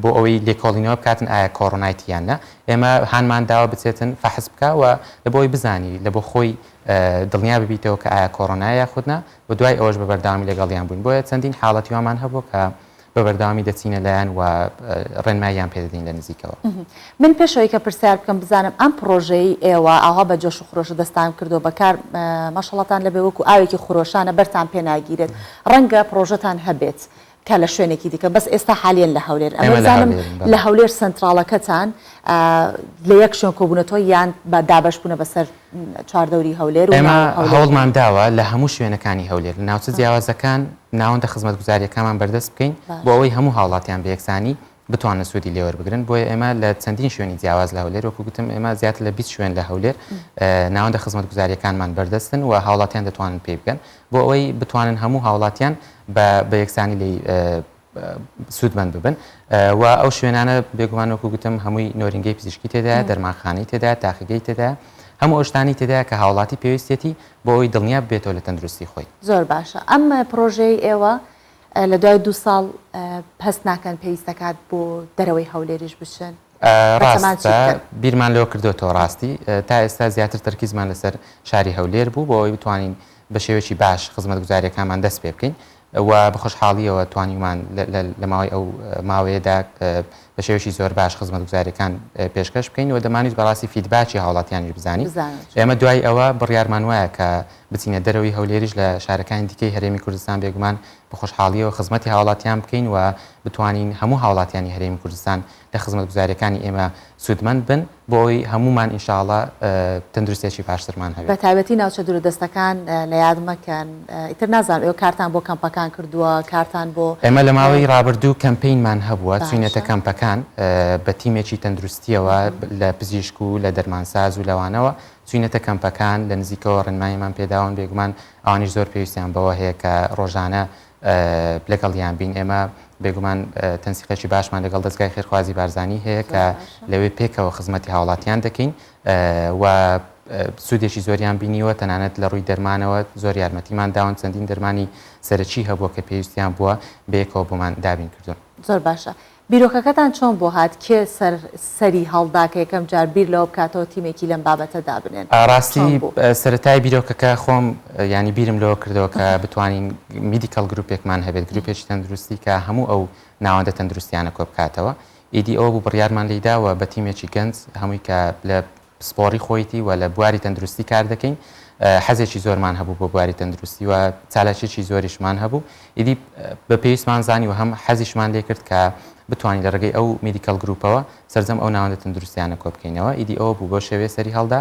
بۆ ئەوەی لێکۆڵینەوە بکاتن ئایا کۆڕۆنایتیان نە ئێمە هانمان داوە بچێتن فەحس بکە و لە بۆی بزانی لە بۆ خۆی دڵنیا ببیتەوە کە ئایا کۆڕۆنایە خودنا و دوای ئەوەش بە بەرداوامی لەگەڵیان بووین بۆیە چەندین حاڵەتی وامان هەبوو کە بە بەرداوامی دەچینە لایەن و ڕێنماییان پێدەدەین لە نزیکەوە من پێشەوەی کە پرسیار بکەم بزانم ئەم پرۆژەی ئێوە ئاها بە جۆش و خۆشە دەستان کردو بەکار مەشەڵەتان لەبێ وەکو ئاوێکی خۆشانە بەرتان پێ ناگیرێت ڕەنگە پرۆژەتان هەبێت کە لە شوێنێکی دیکە بەس ئێستا حالیان لە هەولێر ئەمەزانم لە هەولێر سنتراڵەکەتان لە یەک شوێن کۆبوونەتەوە یان بە دابش بوونە بەسەر چواردەوری هەولێر و ئێمە هەوڵمان داوە لە هەموو شوێنەکانی هەولێر لە ناوچە جیاوازەکان ناوەندە خزمەتگوزاریەکانمان بەردەست بکەین بۆ ئەوەی هەموو هاوڵاتیان بە یەکسانی بتوانن سوودی لێوەربگرن بۆیە ئێمە لە چەندین شوێنی جیاواز لە هەولێر وەکو گوتم ئێمە زیاتر لە 20 شوێن لە هەولێر ناوەندە خزمەتگوزاریەکانمان بەردەستن و هاوڵاتیان دەتوانن پێ بکەن بۆ ئەوەی بتوانن هەموو هاوڵاتیان بە یەکسانی لی سوودمەند ببن و ئەو شوێنانە بێگومان وەکو گوتم هەمووی نۆرینگەی پزیشکی تێدایە دەرمانخانەی تێدایە تاقیگەی تێدایە هەموو ئەو شتانی تێدایە کە هاوڵاتی پێویستێتی بۆ ئەوی دڵنیا بێتەوە لە تەندروستی خۆی زۆر باشە ئەم پرۆژەی ئێوە لە دوای 2 ساڵ پەس ناکەن پێویستەکات بۆ دەرەوەی هەولێریش بچن ڕاستە بیرمان لەوە کردوەوە ڕاستی تا ئێستا زیاتر تەرکیزمان لەسەر شاری هەولێر بوو بۆ ئەوی بتوانین بە شێوەیەکی باش خزمەتگوزاریەکانمان دەست پێ بکەین و بەخۆشحاڵیەوە توانیمان لە ماوەی ئەو ماوەیەدا بە شێوەیەکی زۆر باش خزمەتگوزاریەکان پێشکەش بکەین و دەمانیت بەڕاستی فیدباکی هاوڵاتیانیش بزانین ئێمە دوای ئەوە بڕیارمان وایە کە بچینە دەرەوەی هەولێریش لە شارەکانی دیکەی هەرێمی کوردستان بێگومان بەخۆشحاڵیەوە خزمەتی هاوڵاتیان بکەین و بتوانین هەموو هاوڵاتیانی هەرێمی کوردستان لە خزمەتگوزاریەکانی ئێمە سوودمەند بن بۆ ئەوی هەمومان ئینشاءڵڵا تەندروستێکی باشترمان هەبێت. بە تایبەتی ناوچە دوورودەستەکان لە یاد مەکەن ئیتر نازانم ئێوە کارتان بۆ کەمپەکان کردووە کارتان بۆ ئێمە لە ماوەی ڕابردوو کەمپینمان هەبووە چوینەتە کەمپەکان بە تیمێکی تەندروستیەوە لە پزیشک و لە دەرمانساز و لەوانەوە چوینەتە کەمپەکان لە نزیکەوە ڕێنماییمان پێداون بێگومان ئەوانیش زۆر پێویستیان بەوە هەیە کە ڕۆژانە لەگەڵیان بین ئێمە بێگومان تەنسیقێکی باشمان لەگەڵ دەستگای خێرخوازی بارزانی هەیە کە لەوێ پێکەوە خزمەتی هاوڵاتیان دەکەین و سوودێکی زۆریان بینیوە تەنانەت لە ڕووی دەرمانەوە زۆر یارمەتیمان داون چەندین دەرمانی سەرەکی هەبووە کە پێویستیان بووە بەیەکەوە بۆمان دابین کردوون. زۆر باشە. بیرۆکەکەتان چۆن بۆ هات کێ سەری هەڵداکە یەکەم جار بیر لەوە بکاتەوە تیمێکی لەم بابەتە دابنێن؟ ڕاستی سەرەتای بیرۆکەکە خۆم ینی بیرم لەوە کردەوە کە بتوانین میدیکەڵ گروپێکمان هەبێت گروپێکی تەندروستی کە هەموو ئەو ناوەندە تەندروستیانە کۆ بکاتەوە. ئیدی ئەوە بوو بڕیارمان لێداوە بە تیمێکی گەنج هەمووی کە لە سپۆری خۆیتی و لە بواری تەندروستی کار دەکەین حەزێکی زۆرمان هەبوو بۆ بواری تەندروستی و چالاکێکی زۆریشمان هەبوو. ئیدی بە پێویستمان زانی و هەم حەزیشمان لێ کرد کە بتوانین لە ڕێگەی ئەو میدیکەڵ گروپەوە سەرجەم ئەو ناوەندە تەندروستیانە کۆ بکەینەوە. ئیدی ئەوە بوو بۆ شێوەیە سەری هەڵدا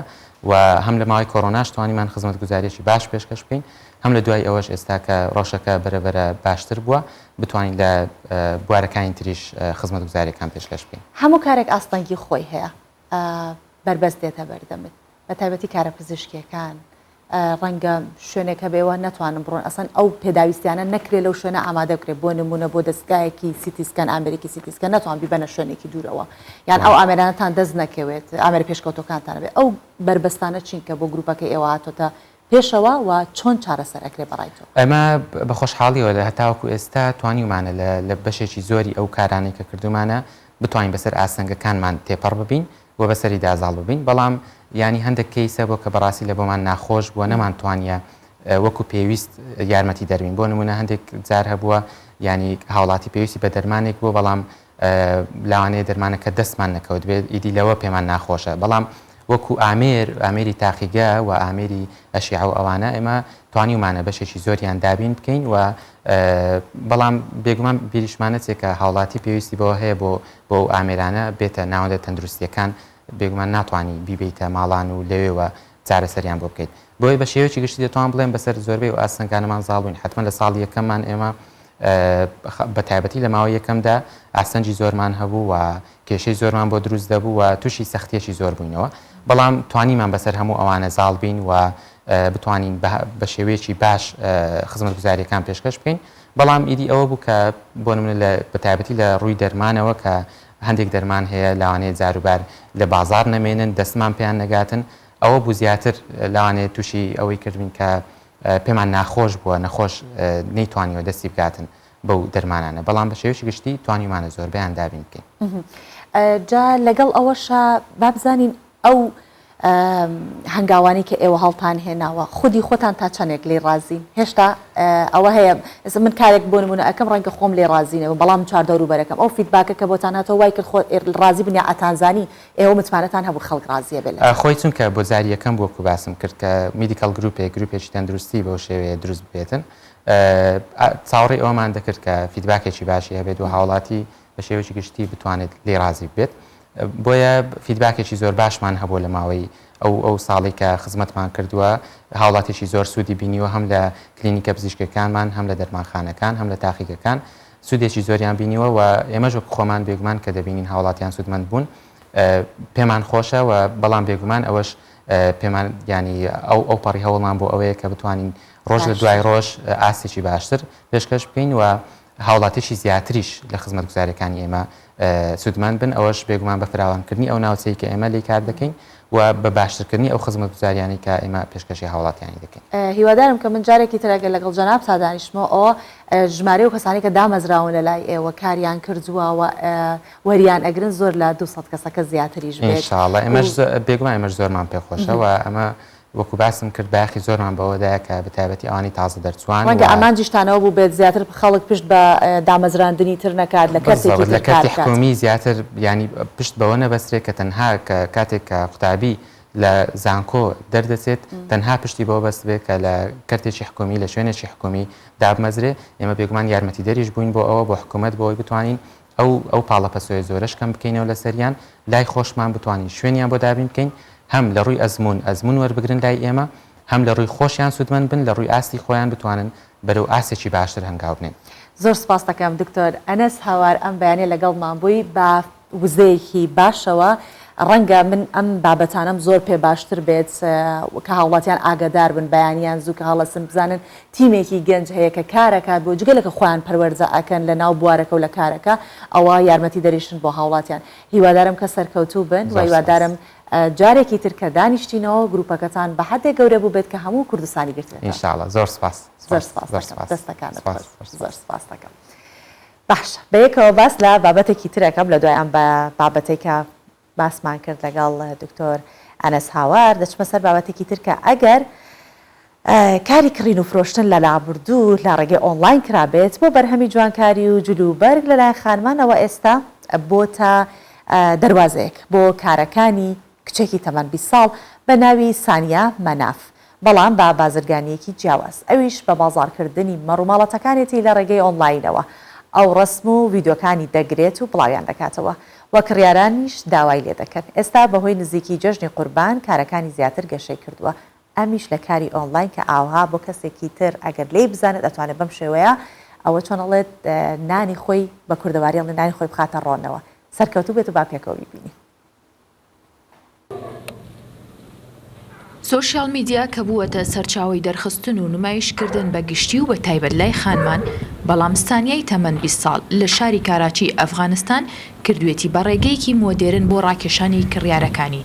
و هەم لە ماوەی کۆڕۆناش توانیمان خزمەت گوزاریەکی باش پێشکەش بکەین هەم لە دوای ئەوەش ئێستا کە ڕۆژەکە بەرەبەرە باشتر بووە بتوانین لە بوارەکانی تریش خزمەت گوزاریەکان پێشکەش بکەین. هەموو کارێک ئاستەنگی خۆی هەیە بربەست دێتە بەردەمت بە تایبەتی کارە پزیشکیەکان ڕەنگە شوێنێکە بێەوە ناتوانم بڕۆن ئەسان ئەو پێداویستیانە نەکرێت لەو شوێنە ئامادە بکرێت بۆ نمونە بۆ دەستگایەکی سیتیسکەن ئەمریکی سیتیسکە ناتوان بیبەنە شوێنێکی دوورەوە یان ئەو ئامێرانەتان دەست نەکەوێت ئامێر پێشکەوتەکانتان بێت ئەو بربەستانە چینکە بۆ گروپەکەی ئێوە هاتۆتە پێشەوە و چۆن چارەسەر ئەکرێ بەڕایتەوە؟ ئەمە بە خۆشحاڵیەوە لە هەتاوەکو ئێستا توانیمانە لە بەشێکی زۆری ئەو کارانەی کە کردومانە بتوانین بەسەر ئاسەنگەکانمان تێپەڕ ببین و بەسەری دازاڵ ببین بەڵام ینی هەندێک کەیسە بۆ کە بەڕاستی لە بۆمان ناخۆش بووە نەمانتوانە وەکو پێویست یارمەتی دەروین بۆ نمونە هەندێک جار هەبووە ینی هاوڵاتی پێویستی بە دەرمانێک بوو بەڵام لاوانەیە دەرمانەکە دەستمان نەکەوت بێت ئیدی لەوە پێمان ناخۆشە بەڵام وەکو ئامێری تاقیگە و ئامێری ئەشیع و ئەوانە ئێمە توانیمانە بەشێکی زۆریان دابین بکەین و بەڵام بێگومان بیریشمانە چێکە هاوڵاتی پێویستی بەوە هەیە بۆ ئامێرانە بێتە ناوەندە تەندروستیەکان بێگومان ناتوانانی بیبیتە ماڵان و لەوێەوە چارەسەریان بۆ بکەیت بۆی بە شێوەیەکی گشتی دەتوان بڵێن بەسەر زۆربەی و ئاسەنگانەمان زاڵبووین حتمما لە ساڵی یەکەممان ئێمە بە تایبەتی لە ماوەی یەکەمدا ئاسەنجی زۆرمان هەبوو و کێشەی زۆرمان بۆ دروست دەبوو و تووشی سەختیەکی زۆر بووینەوە بەڵام توانیمان بەسەر هەموو ئەوانە زاڵ بین و بتوانین بە شێوەیەکی باش خزمەت گوزاریەکان پێشکەش بکەین بەڵام ئیدی ئەوە بوو کە بۆ نمونە بە تایبەتی لە ڕووی دەرمانەوە کە هەندێک دەرمان هەیە لەوانەیە جاروبار لە بازار نەمێنن دەستمان پێیان نەگاتن ئەوە بوو زیاتر لەوانەیە تووشی ئەوەی کردوین کە پێمان ناخۆش بووە نەخۆش نەیتوانیەوە دەستی بکاتن بەو دەرمانانە بەڵام بە شێوەیەکی گشتی توانیمانە زۆربیان دابین بکەین. جا لەگەڵ ئەوەشە بابزانین ئەو هەنگاوانی کە ئێوە هەڵتان هێناوە خودی خۆتان تا چەندێک لێ ڕازین هێشتا ئەوە هەیە من کارێک بۆ نمونە ئەەکەم ڕەنگە خۆم لێ ڕازینەوە بەڵام چاردەوروبەرەکەم ئەو فیدباکە کە بۆتان هاتەوە وای کرد ڕازی بنیا ئەتانزانی ئێوە متمانەتان هەبوو خەڵک ڕازیە بێت خۆی چونکە بۆ زاری یەکەم بۆکو باسم کرد کە میدیکەڵ گروپێکی تەندروستی بەو شێوەیە دروست بێتن چاوەڕێی ئەومان دەکرد کە فیدباکێکی باشی هەبێت و هاوڵاتی بە شێوەیەکی گشتی بتوانێت لێ ڕازی بێت بۆیە فیدباکێکی زۆر باشمان هەبوو لە ماوەی ئەو ساڵی کە خزمەتمان کردووە هاوڵاتێکی زۆر سوودی بینیوە هەم لە کلینیکە پزیشکەکانمان هەم لە دەرمانخانەکان هەم لە تاقیگەکان سوودێکی زۆریان بینیوە و ئێمەش خۆمان بێگومان کە دەبینین هاوڵاتیان سوودمەند بوون پێمان خۆشە و بەڵام بێگومان ئەوەش پێمان ینی ئەو پەڕی هەوڵمان بۆ ئەوەیە کە بتوانین ڕۆژ لە دوای ڕۆژ ئاستێکی باشتر پێشکەش بکەین و هاوڵاتێکی زیاتریش لە خزمەت گوزاریەکانی ئێمە سوودمەند بن ئەوەش بێگومان بە فراوانکردنی ئەو ناوچەی کە ئێمە لێ کار دەکەین و بە باشترکردنی ئەو خزمەت گوزاریانی کە ئێمە پێشکەشی هاوڵاتیانی دەکەین. هیوادارم کە من جارێکی ترەگە لەگەڵ جەناب تا دانیشتمەوە ئەوە ژمارە و کەسانی کە دامەزراون لە لای ئێوە کاریان کردووە وەریان ئەگرن زۆر لە 200 کەسەکە زیاتریش بێت. ئینشاءڵڵا ئێمەش بێگومان ئێمەش زۆرمان پێخۆشە و ئەمە وەکو باسم کرد باخی زۆرمان بەوەدایە کە بە تایبەتی ئەوانی تازە دەرچوان ڕەنگە ئامانجیشتانەوە بوو بێت زیاتر خەڵک پشت بە دامەزراندنی تر نەکات لە کەسێکی حکومی زیاتر ینی پشت بەوە نەبەسترێت کە تەنها کاتێک کە قوتابی لە زانکۆ دەردەچێت تەنها پشتی بەوە بەست بێت کە لە کەرتێکی حکومی لە شوێنێکی حکومی دابمەزرێ ئێمە بێگومان یارمەتی دەریش بووین بۆ ئەوە بۆ حکوومەت بۆی بتوانین ئەو پاڵەپەسۆی زۆرش کەم بکەینەوە لە سەریان لای خۆشمان بتوانین شوێنیان بۆ دابین بکەین هەم لە ڕووی ئەزمون وەربگرن لای ئێمە هەم لە ڕووی خۆشیان سوودمەند بن لە ڕووی ئاستی خۆیان بتوانن بەرەو ئاسێکی باشتر هەنگاو بنێن. زۆر سپاس دەکەم دکتۆر ئەنەس هاوار ئەم بەیانێ لەگەڵمان بووی بە وزەیەکی باشەوە ڕەنگە من ئەم بابەتانم زۆر پێ باشتر بێت کە هاوڵاتیان ئاگادار بن بەیانیان زوو کە هەڵەسن بزانن تیمێکی گەنج هەیە کە کارەکات بۆ جگەلەکە خۆیان پەروەرزە ئەکەن لە ناو بوارەکە و لە کارەکە ئەوە یارمەتی دەریشن بۆ هاوڵاتیان هیوادارم کە سەرکەوتوو بن و هیوادارم جارێکی تر کە دانیشتینەوە گروپەکەتان بە حدێک گەورە بوو بێت کە هەموو کوردستانی گرتێت. ئینشاءالله زۆر سپاس. زۆر سپاس دەستەکانت زۆر سپاس دەکەم. باشە بەیەکەوە باس لە بابەتێکی ترەکەم لە دوایان بە بابەتێک کە باسمان کرد لەگەڵ دکتۆر ئەنەس هاوار دەچمە سەر بابەتێکی تر کە ئەگەر کاری کڕین و فرۆشتن لە لابردوو لە ڕێگەی ئۆنلاین کرابێت بۆ بەرهەمی جوانکاری و جلوبەرگ لەلایەن خانمانەوە ئێستا بۆتە دەواازەیەک بۆ کارەکانی کچێکی تەمەەن 20 ساڵ بە ناوی سانیا مەناف بەڵام بە بازرگانیەکی جیاواز ئەویش بە بازارکردنی مەڕووماڵەتەکانێتی لە ڕێگەی ئۆنلاینەوە ئەو ڕسم و ڤیددیۆکانی دەگرێت و بڵاویان دەکاتەوە وە کڕیارانیش داوای لێ دەکەن ئێستا بەهۆی نزیکی جەژنی قوربان کارەکانی زیاتر گەشەی کردووە ئەمیش لە کاری ئۆنلاین کە ئاوها بۆ کەسێکی تر ئەگەر لێ بزانێت دەتوانێت بەم شێوەیە ئەوە چۆنەڵێت نانی خۆی بە کوردەواری ئەڵێ نانی خۆی بخاتە ڕۆنەوە سەرکەوتوو بێت و با پێکەوە بیبینی. سۆشیال میدیا کە بووەتە سەرچاوی دەرخستن و نمایشکردن بە گشتی و بە تایبەت لای خانمان بەڵام ستانیای تەمەەن 20 ساڵ لە شاری کاراچی ئەفغانستان کردوێتی بە ڕێگەیەکی مۆدێرن بۆ ڕاکێشانی کڕیارەکانی.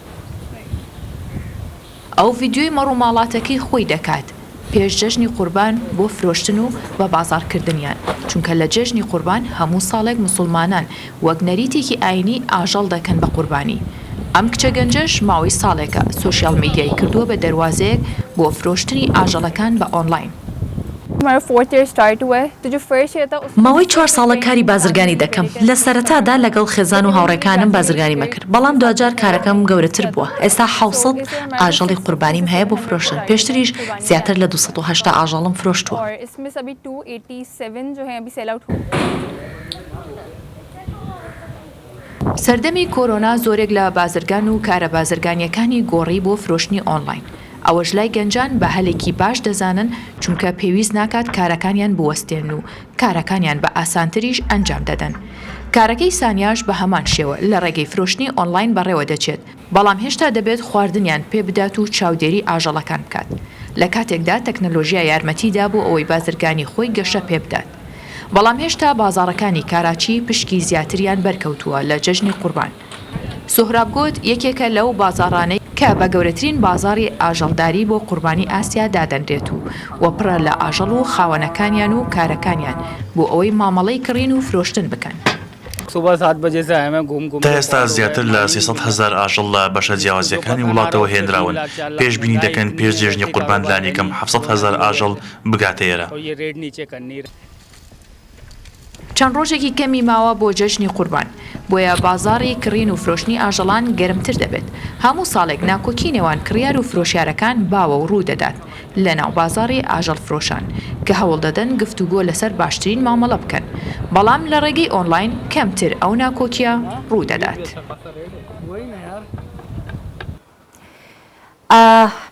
ئەو ڤیددیۆی مەڕووماڵاتەکەی خۆی دەکات پێش جەژنی قوربان بۆ فرۆشتن و بە بازارکردنیان چونکە لە جەژنی قوربان هەموو ساڵێک موسڵمانان وەک نەریتێکی ئاینی ئاژەڵ دەکەن بە قوربانی. ئەم کچە گەنجەش ماوەی ساڵێکە سۆشیال میدیای کردووە بە دەواازەیەک بۆ فرۆشتنی ئاژەڵەکان بە ئۆنلاین. ماوەی 4 ساڵە کاری بازرگانی دەکەم لە سەرەتادا لەگەڵ خێزان و هاوڕێکانم بازرگانی مەکرد بەڵام دوجار کارەکەم گەورەتر بووە ئێستا 700 ئاژەڵی قوربانیم هەیە بۆ فرۆشتن پێشتریش زیاتر لە 280 ئاژەڵم فرۆشتووە. سەردەمی کۆرۆنا زۆرێک لە بازرگان و کارە بازرگانیەکانی گۆڕی بۆ فرۆشتنی ئۆنلاین ئەوەش لای گەنجان بە هەلێکی باش دەزانن چونکە پێویست ناکات کارەکانیان بوەستێن و کارەکانیان بە ئاسانتریش ئەنجام دەدەن. کارەکەی سانیاش بە هەمان شێوە لە ڕێگەی فرۆشتنی ئۆنلاین بەڕێوە دەچێت بەڵام هێشتا دەبێت خواردنیان پێ بدات و چاودێری ئاژەڵەکان بکات لە کاتێکدا تەکنەلۆژیا یارمەتیدا بۆ ئەوەی بازرگانی خۆی گەشە پێ بدات. بەڵام هێشتا بازاڕەکانی کاراچی پشکی زیاتریان بەرکەوتووە لە جەژنی قوربان. سۆهراب گوت یەکێکە لەو بازاڕانەی کە بە گەورەترین بازاری ئاژەڵداری بۆ قوربانی ئاسیا دادەنرێت و وەپڕە لە ئاژەڵ و خاوەنەکانیان و کارەکانیان بۆ ئەوەی مامەڵەی کڕین و فرۆشتن بکەن. تا ئێستا زیاتر لە 300,000 ئاژەڵ لە بەشە جیاوازیەکانی وڵاتەوە هێنراون پێشبینی دەکەن پێش جێژنی قوربان لانیکەم 700,000 ئاژەڵ بگاتە ئێرە. چەند ڕۆژێکی کەمی ماوە بۆ جەژنی قوربان بۆیە بازاڕی کڕین و فرۆشتنی ئاژەڵان گەرمتر دەبێت هەموو ساڵێک ناکۆکی نێوان کڕیار و فرۆشیارەکان باوە و ڕوو دەدات لە ناو بازاڕی ئاژەڵ فرۆشان کە هەوڵ دەدەن گفتوگۆ لەسەر باشترین مامەڵە بکەن بەڵام لە ڕێگەی ئۆنلاین کەمتر ئەو ناکۆکیە ڕوو دەدات.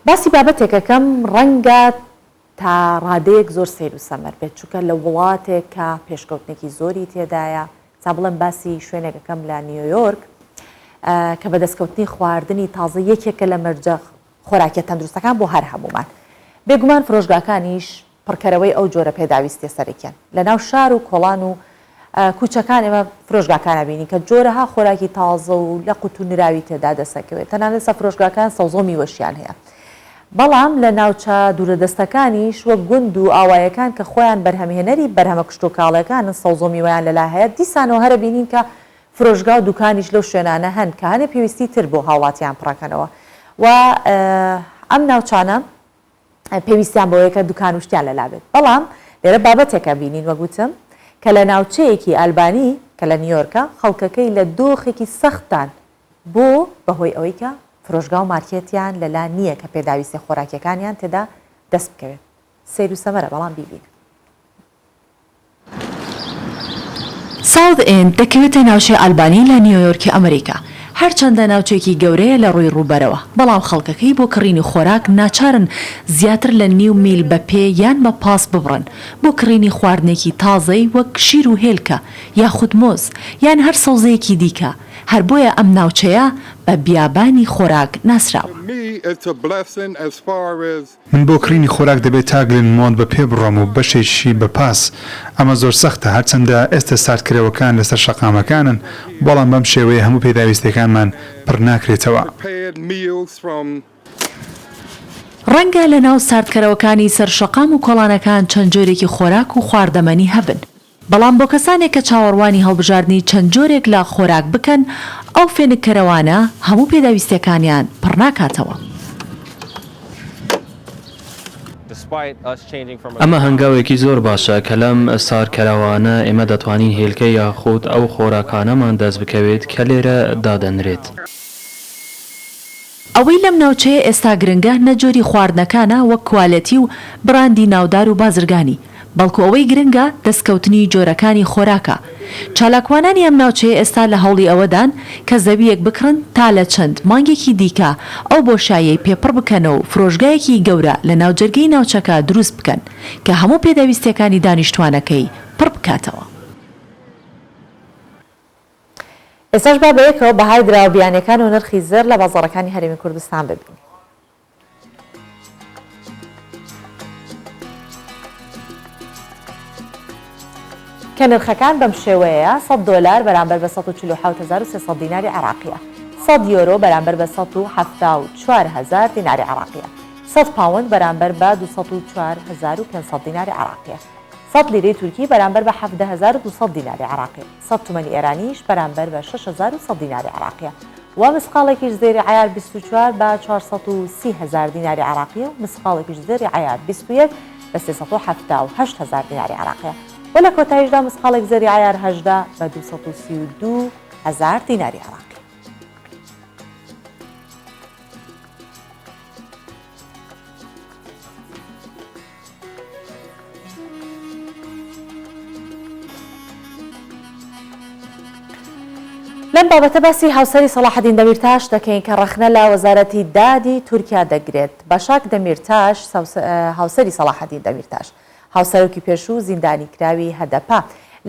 باسی بابەتێکەکەم ڕەنگە تا ڕادەیەک زۆر سیر و سەمەر بێت چونکە لە وڵاتێک کە پێشکەوتنێکی زۆری تێدایە تا بڵێن باسی شوێنێکەکەم لە نیویۆرک کە بە دەستکەوتنی خواردنی تازە یەکێکە لە مەرجە خۆراکیە تەندروستەکان بۆ هەر هەمومان بێگومان فرۆشگاکانیش پڕکەرەوەی ئەو جۆرە پێداویستێ سەرێکیان لە ناو شار و کۆڵان و کوچەکان ئێمە فرۆشگاکانە بینین کە جۆرەها خۆراکی تازە و لە قوت و نراوی تێدا دەسەکەوێت تەنانەت سە فرۆشگاکان سەوزۆمی وەشیان هەیە بەڵام لە ناوچە دوورەدەستەکانیش وەک گوند و ئاوایەکان کە خۆیان بەرهەمهێنەری بەرهەمە کشت و کاڵەکانن سەوزۆمی ویان لەلا هەیە دیسانەوە هەرە بینین کە فرۆشگا و دوکانیش لەو شوێنانە هەن کە هەنێ پێویستی تر بۆ هاوڵاتیان پڕەکەنەوە و ئەم ناوچانە پێویستیان بۆیە کە دوکان وشتیان لەلا بێت بەڵام لێرە بابەتێکە بینین وەگوتم کە لە ناوچەیەکی ئەلبانی کە لە نیویۆرکە خەڵکەکەی لە دۆخێکی سەختان بۆ بەهۆی ئەوەی کە فرۆشگا و مارکێتیان لەلا نییە کە پێداویستی خۆراکیەکانیان تێدا دەست بکەوێت سیر و سەمەرە بەڵام بیبین. ساوت ئێند دەکەوێتە ناوچەی ئەلبانی لە نیویۆرکی ئەمریکا هەرچەندە ناوچێکی گەورەیە لە ڕووی ڕووبەرەوە بەڵام خەڵکەکەی بۆ کڕینی خۆراک ناچارن زیاتر لە 9 میل بە پێ یان بە پاس ببڕن بۆ کڕینی خواردنێکی تازەی وەک شیر و هێلکە یاخود مۆز یان هەر سەوزەیەکی دیکە هەر بۆیە ئەم ناوچەیە بە بیابانی خۆراک ناسراوە. من بۆ کڕینی خۆراک دەبێت تاگلن مۆند بە پێ بڕۆم و بەشێکی بەپاس. ئەمە زۆر سەختە، هەرچەندە ئێستا ساردکرێوەکان لەسەر شەقامەکانن، بەڵام بەم شێوەیە هەموو پێداویستەکانمان پڕ ناکرێتەوە. ڕەنگە لە ناو ساردکەرەوەکانی سەرشەقام و کۆڵانەکان چەند جۆرێکی خۆراک و خواردەمەنی هەبن. بەڵام بۆ کەسانێک کە چاوەڕوانی هەڵبژاردننی چەند جۆرێک لە خۆراک بکەن، ئەو فێنکەرەوانە هەموو پێداویستەکانیان پڕ ناکاتەوە. ئەمە هەنگاوێکی زۆر باشە کە لەم ساردکەرەوانە ئێمە دەتوانین هێلکە یاخود ئەو خۆراکانەمان دەست بکەوێت کە لێرە دادەنرێت. ئەوەی لەم ناوچەیە ئێستا گرنگە نەجۆری خواردنەکانە وەک کوالەتی و براندی ناودار و بازرگانی، بەڵکو ئەوەی گرنگە دەستکەوتنی جۆرەکانی خۆراکە. چالاکوانانی ئەم ناوچەیە ئێستا لە هەوڵی ئەوەدان کە زەویەک بکڕن تا لە چەند مانگێکی دیکە ئەو بۆشایەی پێپڕ بکەنەوە و فرۆژگایەکی گەورە لە ناوجەرگەی ناوچەکە دروست بکەن کە هەموو پێداویستەکانی دانیشتوانەکەی پڕ بکاتەوە. ئێستاش با بەیەکەوە بەهای دراوبیانەکان و نرخی زر لە بازاڕەکانی هەرێمی کوردستان ببینین. کە نرخەکان بەم شێوەیە $100 بەرامبەر بە 147,300 دیناری عراقیە، 100 یۆرۆ بەرامبەر بە 174,000 دیناری عراقیە، 100 پاوند بەرامبەر بە 204,500 دیناری عراقیە، 100 لیرەی تورکی بەرامبەر بە 17,200 دیناری عراقیە، 100 تومەنی ئێرانیش بەرامبەر بە 6,100 دیناری عراقیە، و مسقالێکیش زێری عیار 24 بە 430,000 دیناری عراقیە و مسقالێکیش زێری عیار 21 بە 378,000 دیناری عراقیە. و لە کۆتاییشدا مسقالێک زەری عیار 18 بە 232,000 دیناری عراقی. لەم بابەتە باسی هاوسەری سەلاحەدین دەمیرتاش دەکەین کە ڕەخنە لە وەزارەتی دادی تورکیا دەگرێت. بەشاک دەمیرتاش هاوسەری سەلاحەدین دەمیرتاش هاوسەرۆکی پێشوو زیندانی کراوی هەدەپا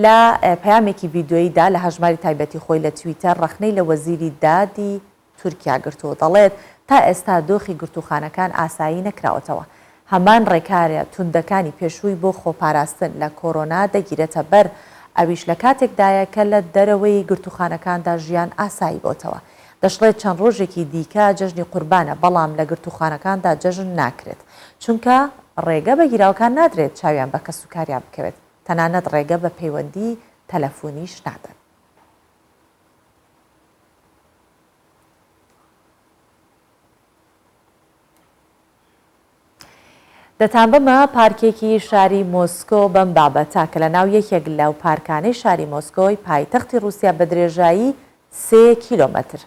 لە پەیامێکی ڤیدیۆییدا لە هەژماری تایبەتی خۆی لە تویتەر ڕەخنەی لە وەزیری دادی تورکیا گرتووە، دەڵێت تا ئێستا دۆخی گرتوخانەکان ئاسایی نەکراوەتەوە. هەمان ڕێکارە توندەکانی پێشووی بۆ خۆپاراستن لە کۆرۆنا دەگیرێتە بەر، ئەویش لە کاتێکدایە کە لە دەرەوەی گرتوخانەکاندا ژیان ئاسایی بۆتەوە. دەشڵێت چەند ڕۆژێکی دیکە جەژنی قوربانە، بەڵام لە گرتوخانەکاندا جەژن ناکرێت، چونکە ڕێگە بە گیراوەکان نادرێت چاویان بە کەسوکاریان بکەوێت، تەنانەت ڕێگە بە پەیوەندی تەلەفۆنیش نادەن. دەتان بمە پارکێکی شاری مۆسکۆ بەم بابەتە کە لە ناو یەکێک لەو پارکانەی شاری مۆسکۆی پایتەختی رووسیا بە درێژایی 3 کیلۆمەتر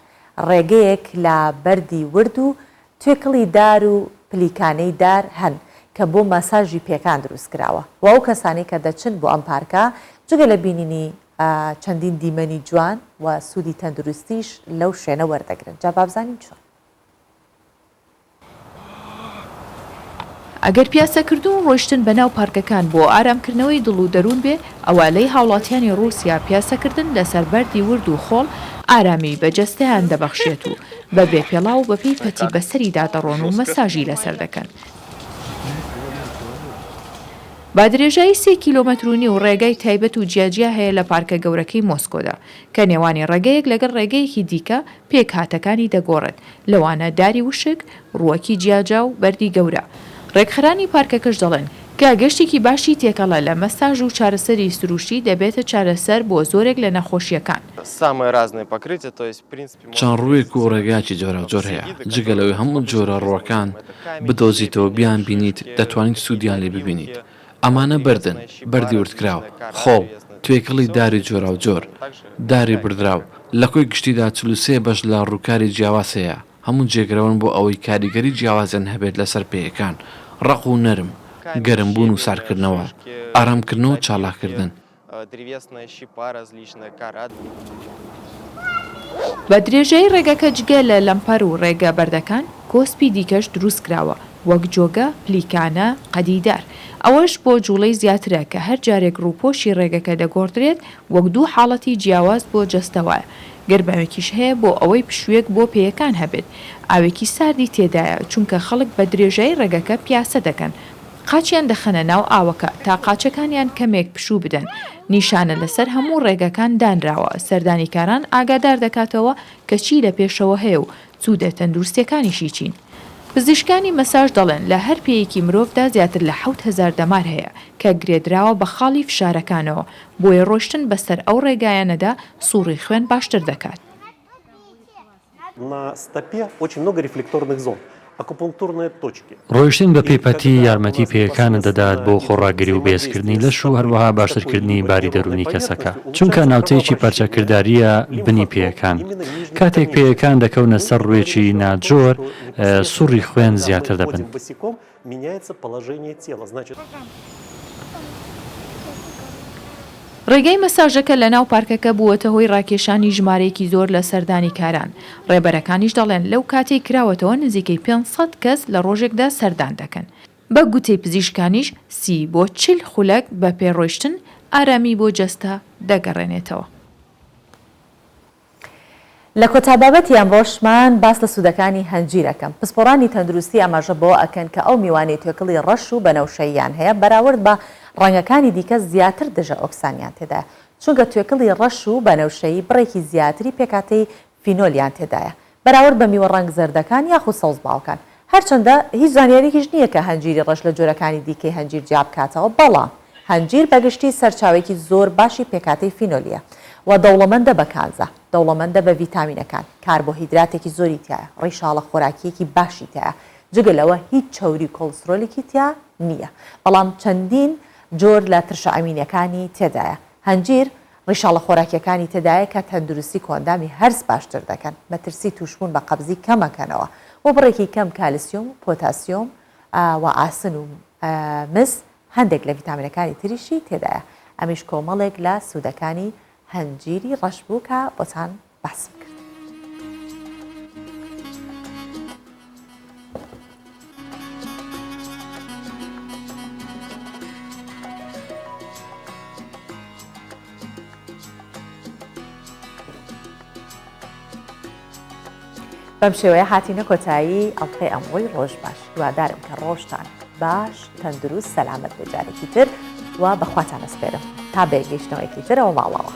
ڕێگەیەک لە بەردی ورد و توێکڵی دار و پلیکانەی دار هەن کە بۆ مەساژی پێکان دروست کراوە، و ئەو کەسانی کە دەچن بۆ ئەم پارکە جگە لە بینینی چەندین دیمەنی جوان و سوودی تەندروستیش لەو شوێنە وەردەگرن. جا بابزانین چۆن. ئەگەر پیاسەکردن ڕۆیشتن بە ناو پارکەکان بۆ ئارامکردنەوەی دڵ و دەروون بێ، ئەوە لەی هاوڵاتیانی رووسیا پیاسەکردن لەسەر بەردی ورد و خۆڵ ئارامی بەجەستەیان دەبەخشێت و بە بێپێڵاو بەپی پەتی بەسەریدا دەڕۆن و مەساژی لەسەر دەکەن. با درێژایی 3 کیلۆمەترونی و ڕێگای تایبەت و جیاجیا هەیە لە پارکە گەورەکەی مۆسکۆدا کە نێوانی ڕێگەیەک لەگەڵ ڕێگەیەکی دیکە پێک هاتەکانی دەگۆڕێت، لەوانە داری وشک، ڕووەکی جیاجا و بەردی گەورە. ڕێکخرانی پارکەکەش دەڵێن کە گەشتێکی باشی تێکەڵە لە مەساژ و چارەسەری سروشتی دەبێتە چارەسەر بۆ زۆرێک لە نەخۆشیەکان. چەند ڕوویەک و ڕێگاکی جۆرە جۆر هەیە، جگە لەوەی هەموو جۆرە ڕۆکان بدۆزیتەوە بیان بینیت دەتوانیت سوودیان لێ ببینیت. ئەمانە بردن، بەردی وردکراو، خۆڵ، توێکڵی داری جۆرا و جۆر، داری بردراو، لە کۆی گشتیدا 43 بەش لە ڕووکاری جیاواز هەیە، هەموو جێگرەون بۆ ئەوەی کاریگەری جیاوازیان هەبێت لەسەر پێیەکان، ڕق و نەرم، گەرمبوون و ساردکردنەوە، ئارامکردنەوە و چالاکردن. بە درێژەی ڕێگەکە جگە لە لەمپەر و ڕێگە بەردەکان کۆسپی دیکەش دروست کراوە، وەک جۆگە، پلیکانە، قەدیدار. ئەوەش بۆ جوڵەی زیاترە کە هەر جارێک ڕووپۆشی ڕێگەکە دەگۆڕدرێت وەک دوو حاڵەتی جیاواز بۆ جەستەوەیە گەرباوێکیش هەیە بۆ ئەوەی پشوێک بۆ پێیەکان هەبێت ئاوێکی ساردی تێدایە چونکە خەڵک بە درێژەی ڕێگەکە پیاسە دەکەن قاچیان دەخەنە ناو ئاوەکە تا قاچەکانیان کەمێک پشوو بدەن نیشانە لەسەر هەموو ڕێگەکان دانراوە سەردانیکاران ئاگادار دەکاتەوە کە چی لە پێشەوە هەیە و چوودە تەندروستیەکانیشی چین پزیشکانی مەساژ دەڵێن لە هەر پێیەکی مرۆڤدا زیاتر لە 7,000 دەمار هەیە کە گرێدراوە بە خاڵی فشارەکانەوە بۆیە ڕۆشتن بەسەر ئەو ڕێگایانەدا سووڕی خوێن باشتر دەکات. ڕۆیشتن بە پێپەتی یارمەتی پێیەکانت دەدات بۆ خۆڕاگری و بێزکردنی لەش و هەروەها باشترکردنی باری دەرونی کەسەکە چونکە ناوچەیەکی پەرچەکرداریە بنی پێیەکان کاتێک پێیەکان دەکەونە سەر ڕوێکی ناجۆر سووڕی خوێن زیاتر دەبن. ڕێگەی مەساژەکە لە ناو پارکەکە بووەتە هۆی ڕاکێشانی ژمارەیەکی زۆر لە سەردانی کاران ڕێبەرەکانیش دەڵێن لەو کاتێک کراوەتەوە نزیکەی 500 کەس لە ڕۆژێکدا سەردان دەکەن بە گوتەی پزیشکانیش 30 بۆ 40 خولەک بە پێڕۆیشتن ئارامی بۆ جەستە دەگەڕێنێتەوە. لە کۆتابابەتیان ڕۆژمان باس لە سوودەکانی هەنجیرەکەم پسپۆڕانی تەندروستی ئاماژە بۆ ئەکەن کە ئەو میوانی توێکڵی ڕەش و بەنەوشەییان هەیە بەراورد بە ڕەنگەکانی دیکە زیاتر دژە ئۆکسانیان تێدایە چونکە توێکڵی ڕەش و بەنەوشەیی بڕێکی زیاتری پێکاتەی فینۆلیان تێدایە بەراورد بە میوە ڕەنگ زەردەکان یاخود سەوز باوکان هەرچەندە هیچ زانیاریکیش نییە کە هەنجیری ڕەش لە جۆرەکانی دیکەی هەنجیر جیا بکاتەوە بەڵام هەنجیر بەگشتی سەرچاوێکی زۆر باشی پێکاتەی فینۆلیە و دەوڵەمەندە بە کانزە دەوڵەمەندە بە ڤیتامینەکان کاربۆهیدراتێکی زۆری تایە ڕیشاڵە خۆراکیەکی باشی تایە جگە لەوە هیچ چەوری کۆلسترۆلێکی تیا نییە بەڵام چەندین جۆر لە ترشە ئەمینەکانی تێدایە هەنجیر ڕیشاڵە خۆراکیەکانی تێدایە کە تەندروستی کۆندامی هەرس باشتر دەکەن مەترسی توشبوون بە قەبزی کەمەکەنەوە و بڕێکی کەم کالیسیۆم و پۆتاسیۆم و ئاسن و مس هەندێک لە ڤیتامینەکانی تریشی تێدایە ئەمیش کۆمەڵێک لە سوودەکانی هەنجیری ڕەش بوو کە بۆتان باسم کرد. بەم شێوەیە هاتینە کۆتایی ئەڵقەی ئەمڕۆی ڕۆژ باش هیوادارم کە ڕۆژتان باش تەندروست سەلامەت بێ جارێکی تر و بەخواتان ئەسپێرم تا بێگەیشتنەوەیەکی ترەوە ماڵەوە.